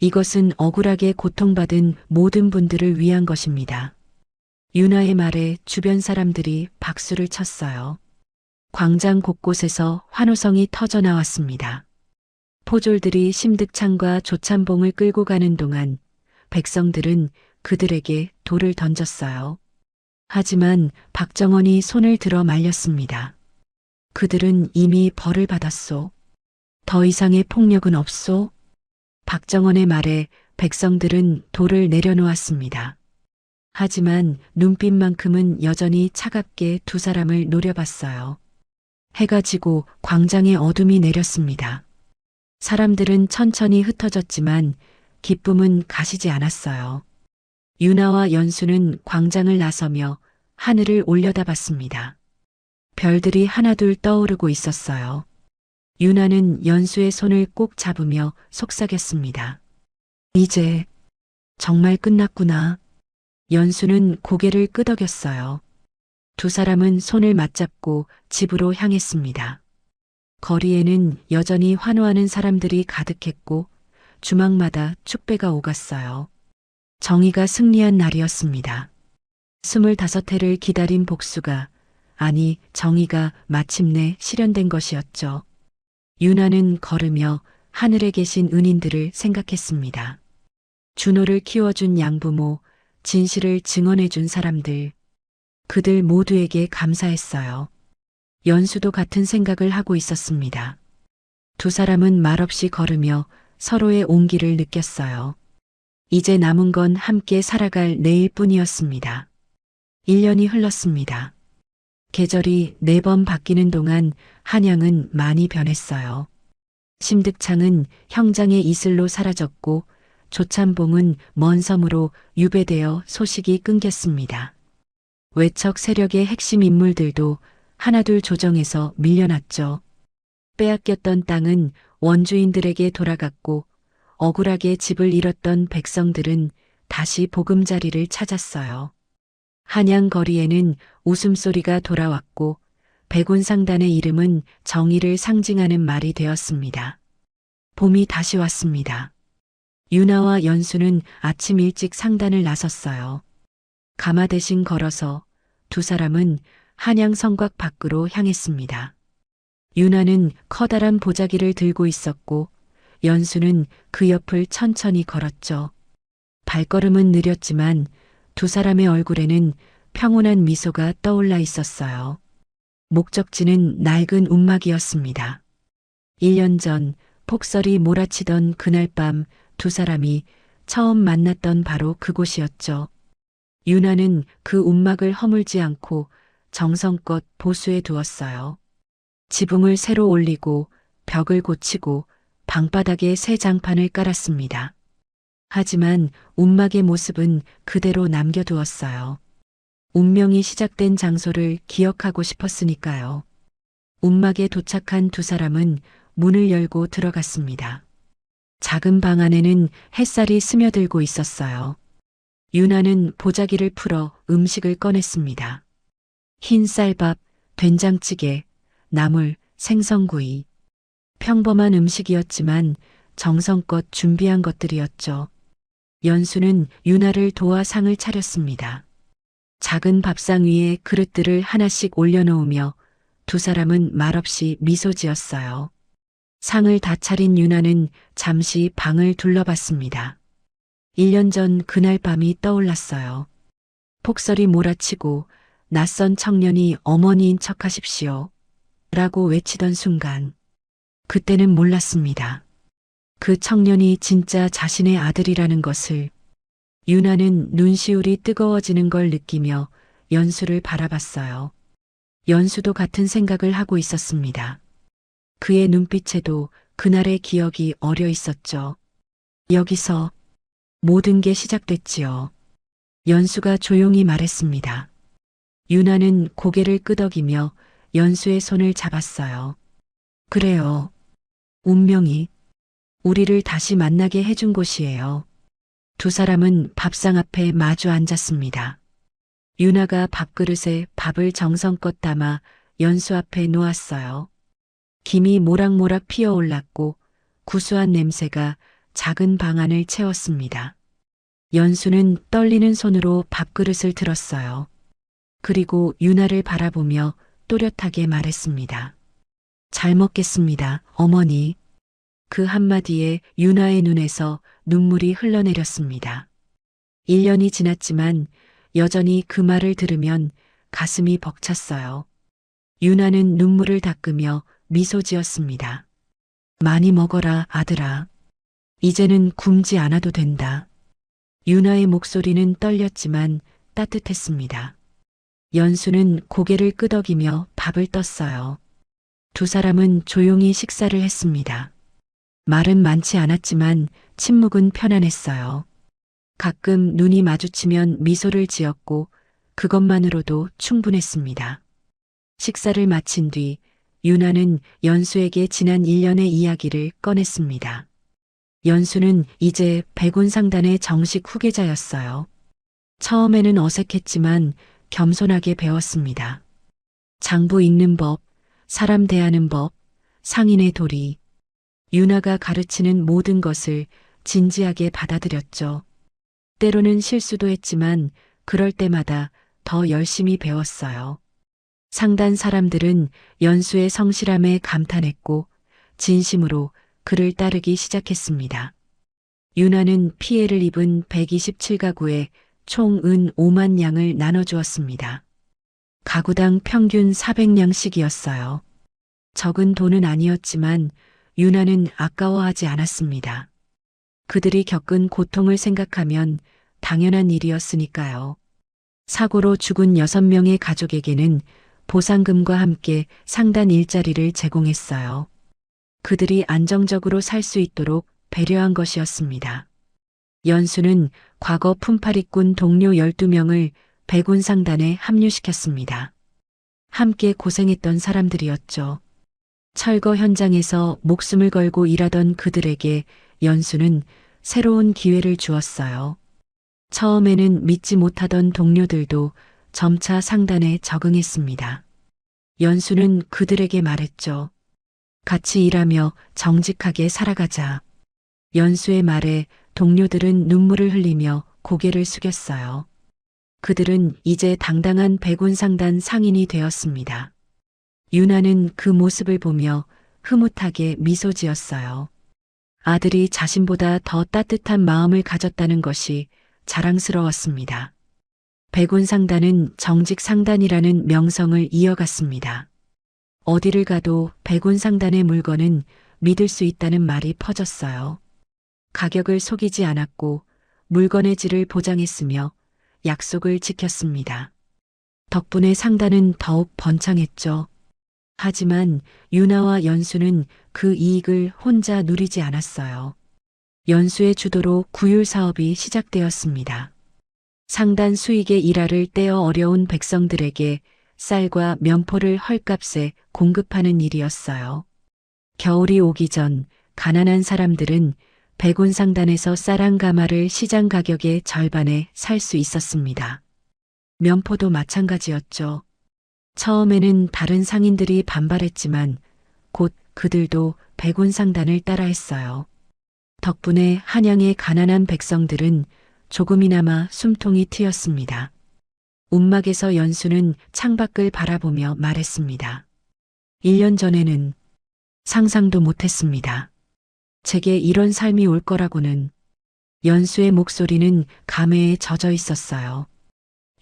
이것은 억울하게 고통받은 모든 분들을 위한 것입니다. 윤하의 말에 주변 사람들이 박수를 쳤어요. 광장 곳곳에서 환호성이 터져 나왔습니다. 포졸들이 심득창과 조찬봉을 끌고 가는 동안 백성들은 그들에게 돌을 던졌어요. 하지만 박정원이 손을 들어 말렸습니다. 그들은 이미 벌을 받았소. 더 이상의 폭력은 없소. 박정원의 말에 백성들은 돌을 내려놓았습니다. 하지만 눈빛만큼은 여전히 차갑게 두 사람을 노려봤어요. 해가 지고 광장에 어둠이 내렸습니다. 사람들은 천천히 흩어졌지만 기쁨은 가시지 않았어요. 유나와 연수는 광장을 나서며 하늘을 올려다봤습니다. 별들이 하나둘 떠오르고 있었어요. 유나는 연수의 손을 꼭 잡으며 속삭였습니다. 이제 정말 끝났구나. 연수는 고개를 끄덕였어요. 두 사람은 손을 맞잡고 집으로 향했습니다. 거리에는 여전히 환호하는 사람들이 가득했고 주막마다 축배가 오갔어요. 정의가 승리한 날이었습니다. 25해를 기다린 복수가, 아니 정의가 마침내 실현된 것이었죠. 유나는 걸으며 하늘에 계신 은인들을 생각했습니다. 준호를 키워준 양부모, 진실을 증언해준 사람들, 그들 모두에게 감사했어요. 연수도 같은 생각을 하고 있었습니다. 두 사람은 말없이 걸으며 서로의 온기를 느꼈어요. 이제 남은 건 함께 살아갈 내일뿐이었습니다. 1년이 흘렀습니다. 계절이 4번 바뀌는 동안 한양은 많이 변했어요. 심득창은 형장의 이슬로 사라졌고 조참봉은 먼 섬으로 유배되어 소식이 끊겼습니다. 외척 세력의 핵심 인물들도 하나둘 조정에서 밀려났죠. 빼앗겼던 땅은 원주인들에게 돌아갔고 억울하게 집을 잃었던 백성들은 다시 보금자리를 찾았어요. 한양 거리에는 웃음소리가 돌아왔고 백운상단의 이름은 정의를 상징하는 말이 되었습니다. 봄이 다시 왔습니다. 유나와 연수는 아침 일찍 상단을 나섰어요. 가마 대신 걸어서 두 사람은 한양 성곽 밖으로 향했습니다. 유나는 커다란 보자기를 들고 있었고 연수는 그 옆을 천천히 걸었죠. 발걸음은 느렸지만 두 사람의 얼굴에는 평온한 미소가 떠올라 있었어요. 목적지는 낡은 움막이었습니다. 1년 전 폭설이 몰아치던 그날 밤 두 사람이 처음 만났던 바로 그곳이었죠. 유나는 그 움막을 허물지 않고 정성껏 보수해 두었어요. 지붕을 새로 올리고 벽을 고치고 방바닥에 새 장판을 깔았습니다. 하지만 움막의 모습은 그대로 남겨두었어요. 운명이 시작된 장소를 기억하고 싶었으니까요. 움막에 도착한 두 사람은 문을 열고 들어갔습니다. 작은 방 안에는 햇살이 스며들고 있었어요. 유나는 보자기를 풀어 음식을 꺼냈습니다. 흰 쌀밥, 된장찌개, 나물, 생선구이. 평범한 음식이었지만 정성껏 준비한 것들이었죠. 연수는 유나를 도와 상을 차렸습니다. 작은 밥상 위에 그릇들을 하나씩 올려놓으며 두 사람은 말없이 미소 지었어요. 상을 다 차린 유나는 잠시 방을 둘러봤습니다. 1년 전 그날 밤이 떠올랐어요. 폭설이 몰아치고 낯선 청년이 어머니인 척하십시오. 라고 외치던 순간 그때는 몰랐습니다. 그 청년이 진짜 자신의 아들이라는 것을. 유나는 눈시울이 뜨거워지는 걸 느끼며 연수를 바라봤어요. 연수도 같은 생각을 하고 있었습니다. 그의 눈빛에도 그날의 기억이 어려 있었죠. 여기서 모든 게 시작됐지요. 연수가 조용히 말했습니다. 유나는 고개를 끄덕이며 연수의 손을 잡았어요. 그래요. 운명이 우리를 다시 만나게 해준 곳이에요. 두 사람은 밥상 앞에 마주 앉았습니다. 유나가 밥그릇에 밥을 정성껏 담아 연수 앞에 놓았어요. 김이 모락모락 피어올랐고 구수한 냄새가 작은 방 안을 채웠습니다. 연수는 떨리는 손으로 밥그릇을 들었어요. 그리고 유나를 바라보며 또렷하게 말했습니다. 잘 먹겠습니다, 어머니. 그 한마디에 유나의 눈에서 눈물이 흘러내렸습니다. 1년이 지났지만 여전히 그 말을 들으면 가슴이 벅찼어요. 유나는 눈물을 닦으며 미소 지었습니다. 많이 먹어라, 아들아. 이제는 굶지 않아도 된다. 유나의 목소리는 떨렸지만 따뜻했습니다. 연수는 고개를 끄덕이며 밥을 떴어요. 두 사람은 조용히 식사를 했습니다. 말은 많지 않았지만 침묵은 편안했어요. 가끔 눈이 마주치면 미소를 지었고 그것만으로도 충분했습니다. 식사를 마친 뒤 유나는 연수에게 지난 1년의 이야기를 꺼냈습니다. 연수는 이제 백운상단의 정식 후계자였어요. 처음에는 어색했지만 겸손하게 배웠습니다. 장부 읽는 법, 사람 대하는 법, 상인의 도리. 유나가 가르치는 모든 것을 진지하게 받아들였죠. 때로는 실수도 했지만 그럴 때마다 더 열심히 배웠어요. 상단 사람들은 연수의 성실함에 감탄했고 진심으로 그를 따르기 시작했습니다. 유나는 피해를 입은 127가구에 총 은 5만 냥을 나눠주었습니다. 가구당 평균 400냥씩이었어요. 적은 돈은 아니었지만 유나는 아까워하지 않았습니다. 그들이 겪은 고통을 생각하면 당연한 일이었으니까요. 사고로 죽은 6명의 가족에게는 보상금과 함께 상단 일자리를 제공했어요. 그들이 안정적으로 살 수 있도록 배려한 것이었습니다. 연수는 과거 품팔이꾼 동료 12명을 백운상단에 합류시켰습니다. 함께 고생했던 사람들이었죠. 철거 현장에서 목숨을 걸고 일하던 그들에게 연수는 새로운 기회를 주었어요. 처음에는 믿지 못하던 동료들도 점차 상단에 적응했습니다. 연수는 그들에게 말했죠. 같이 일하며 정직하게 살아가자. 연수의 말에 동료들은 눈물을 흘리며 고개를 숙였어요. 그들은 이제 당당한 백운상단 상인이 되었습니다. 유나는 그 모습을 보며 흐뭇하게 미소 지었어요. 아들이 자신보다 더 따뜻한 마음을 가졌다는 것이 자랑스러웠습니다. 백운상단은 정직상단이라는 명성을 이어갔습니다. 어디를 가도 백운상단의 물건은 믿을 수 있다는 말이 퍼졌어요. 가격을 속이지 않았고 물건의 질을 보장했으며 약속을 지켰습니다. 덕분에 상단은 더욱 번창했죠. 하지만 유나와 연수는 그 이익을 혼자 누리지 않았어요. 연수의 주도로 구휼 사업이 시작되었습니다. 상단 수익의 일화를 떼어 어려운 백성들에게 쌀과 면포를 헐값에 공급하는 일이었어요. 겨울이 오기 전 가난한 사람들은 백운상단에서 쌀 한 가마를 시장 가격의 절반에 살 수 있었습니다. 면포도 마찬가지였죠. 처음에는 다른 상인들이 반발했지만 곧 그들도 백운상단을 따라했어요. 덕분에 한양의 가난한 백성들은 조금이나마 숨통이 트였습니다. 움막에서 연수는 창밖을 바라보며 말했습니다. 1년 전에는 상상도 못했습니다. 제게 이런 삶이 올 거라고는. 연수의 목소리는 감회에 젖어 있었어요.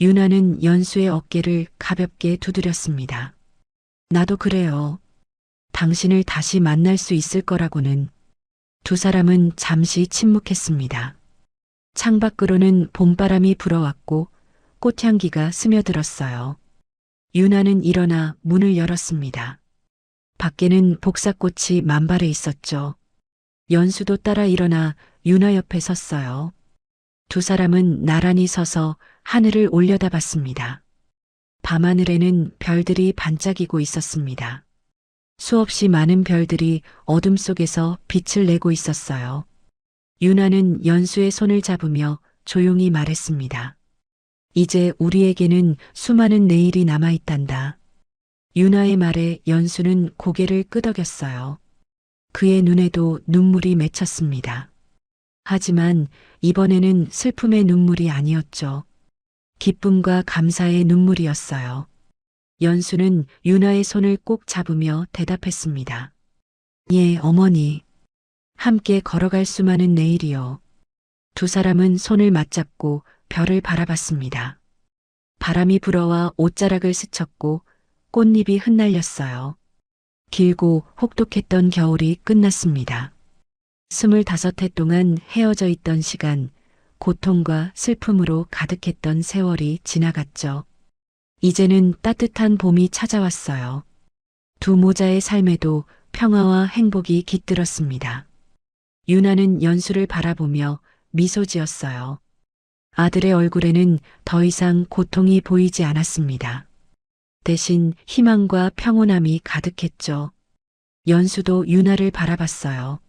유나는 연수의 어깨를 가볍게 두드렸습니다. 나도 그래요. 당신을 다시 만날 수 있을 거라고는. 두 사람은 잠시 침묵했습니다. 창밖으로는 봄바람이 불어왔고 꽃향기가 스며들었어요. 유나는 일어나 문을 열었습니다. 밖에는 복사꽃이 만발해 있었죠. 연수도 따라 일어나 유나 옆에 섰어요. 두 사람은 나란히 서서 하늘을 올려다봤습니다. 밤하늘에는 별들이 반짝이고 있었습니다. 수없이 많은 별들이 어둠 속에서 빛을 내고 있었어요. 유나는 연수의 손을 잡으며 조용히 말했습니다. 이제 우리에게는 수많은 내일이 남아있단다. 유나의 말에 연수는 고개를 끄덕였어요. 그의 눈에도 눈물이 맺혔습니다. 하지만 이번에는 슬픔의 눈물이 아니었죠. 기쁨과 감사의 눈물이었어요. 연수는 유나의 손을 꼭 잡으며 대답했습니다. 예, 어머니. 함께 걸어갈 수많은 내일이요. 두 사람은 손을 맞잡고 별을 바라봤습니다. 바람이 불어와 옷자락을 스쳤고 꽃잎이 흩날렸어요. 길고 혹독했던 겨울이 끝났습니다. 25해 동안 헤어져 있던 시간, 고통과 슬픔으로 가득했던 세월이 지나갔죠. 이제는 따뜻한 봄이 찾아왔어요. 두 모자의 삶에도 평화와 행복이 깃들었습니다. 유나는 연수를 바라보며 미소 지었어요. 아들의 얼굴에는 더 이상 고통이 보이지 않았습니다. 대신 희망과 평온함이 가득했죠. 연수도 유나를 바라봤어요.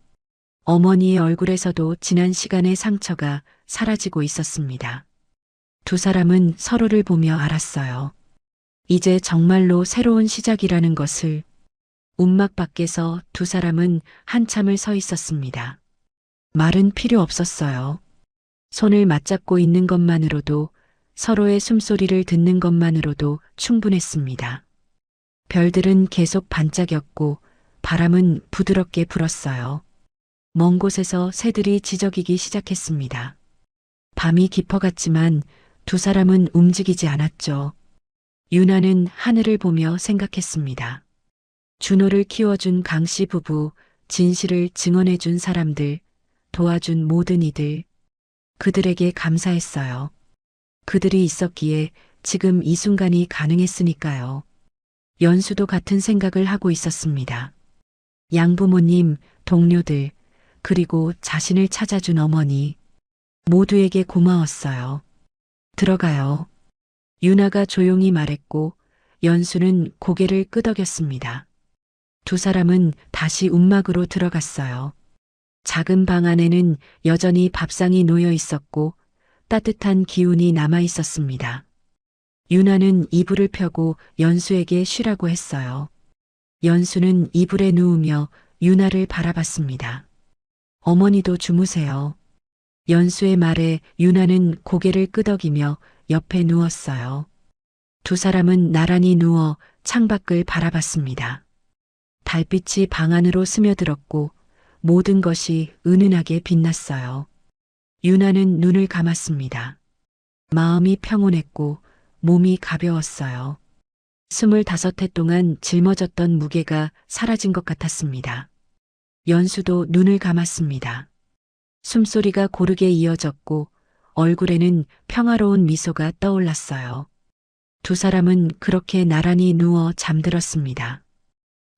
어머니의 얼굴에서도 지난 시간의 상처가 사라지고 있었습니다. 두 사람은 서로를 보며 알았어요. 이제 정말로 새로운 시작이라는 것을. 움막 밖에서 두 사람은 한참을 서 있었습니다. 말은 필요 없었어요. 손을 맞잡고 있는 것만으로도, 서로의 숨소리를 듣는 것만으로도 충분했습니다. 별들은 계속 반짝였고 바람은 부드럽게 불었어요. 먼 곳에서 새들이 지저귀기 시작했습니다. 밤이 깊어갔지만 두 사람은 움직이지 않았죠. 유나는 하늘을 보며 생각했습니다. 준호를 키워준 강씨 부부, 진실을 증언해준 사람들, 도와준 모든 이들, 그들에게 감사했어요. 그들이 있었기에 지금 이 순간이 가능했으니까요. 연수도 같은 생각을 하고 있었습니다. 양부모님, 동료들, 그리고 자신을 찾아준 어머니, 모두에게 고마웠어요. 들어가요. 유나가 조용히 말했고 연수는 고개를 끄덕였습니다. 두 사람은 다시 움막으로 들어갔어요. 작은 방 안에는 여전히 밥상이 놓여 있었고 따뜻한 기운이 남아 있었습니다. 유나는 이불을 펴고 연수에게 쉬라고 했어요. 연수는 이불에 누우며 유나를 바라봤습니다. 어머니도 주무세요. 연수의 말에 유나는 고개를 끄덕이며 옆에 누웠어요. 두 사람은 나란히 누워 창밖을 바라봤습니다. 달빛이 방 안으로 스며들었고 모든 것이 은은하게 빛났어요. 유나는 눈을 감았습니다. 마음이 평온했고 몸이 가벼웠어요. 25해 동안 짊어졌던 무게가 사라진 것 같았습니다. 연수도 눈을 감았습니다. 숨소리가 고르게 이어졌고 얼굴에는 평화로운 미소가 떠올랐어요. 두 사람은 그렇게 나란히 누워 잠들었습니다.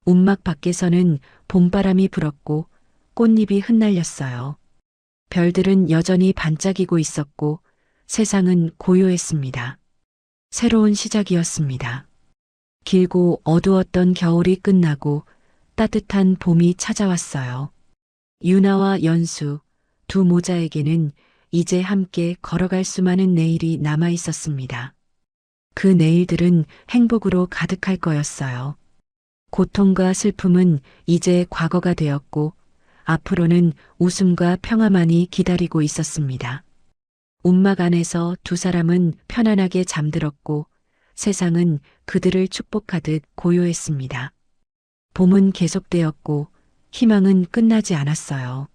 움막 밖에서는 봄바람이 불었고 꽃잎이 흩날렸어요. 별들은 여전히 반짝이고 있었고 세상은 고요했습니다. 새로운 시작이었습니다. 길고 어두웠던 겨울이 끝나고 따뜻한 봄이 찾아왔어요. 유나와 연수, 두 모자에게는 이제 함께 걸어갈 수많은 내일이 남아 있었습니다. 그 내일들은 행복으로 가득할 거였어요. 고통과 슬픔은 이제 과거가 되었고 앞으로는 웃음과 평화만이 기다리고 있었습니다. 움막 안에서 두 사람은 편안하게 잠들었고 세상은 그들을 축복하듯 고요했습니다. 봄은 계속되었고 희망은 끝나지 않았어요.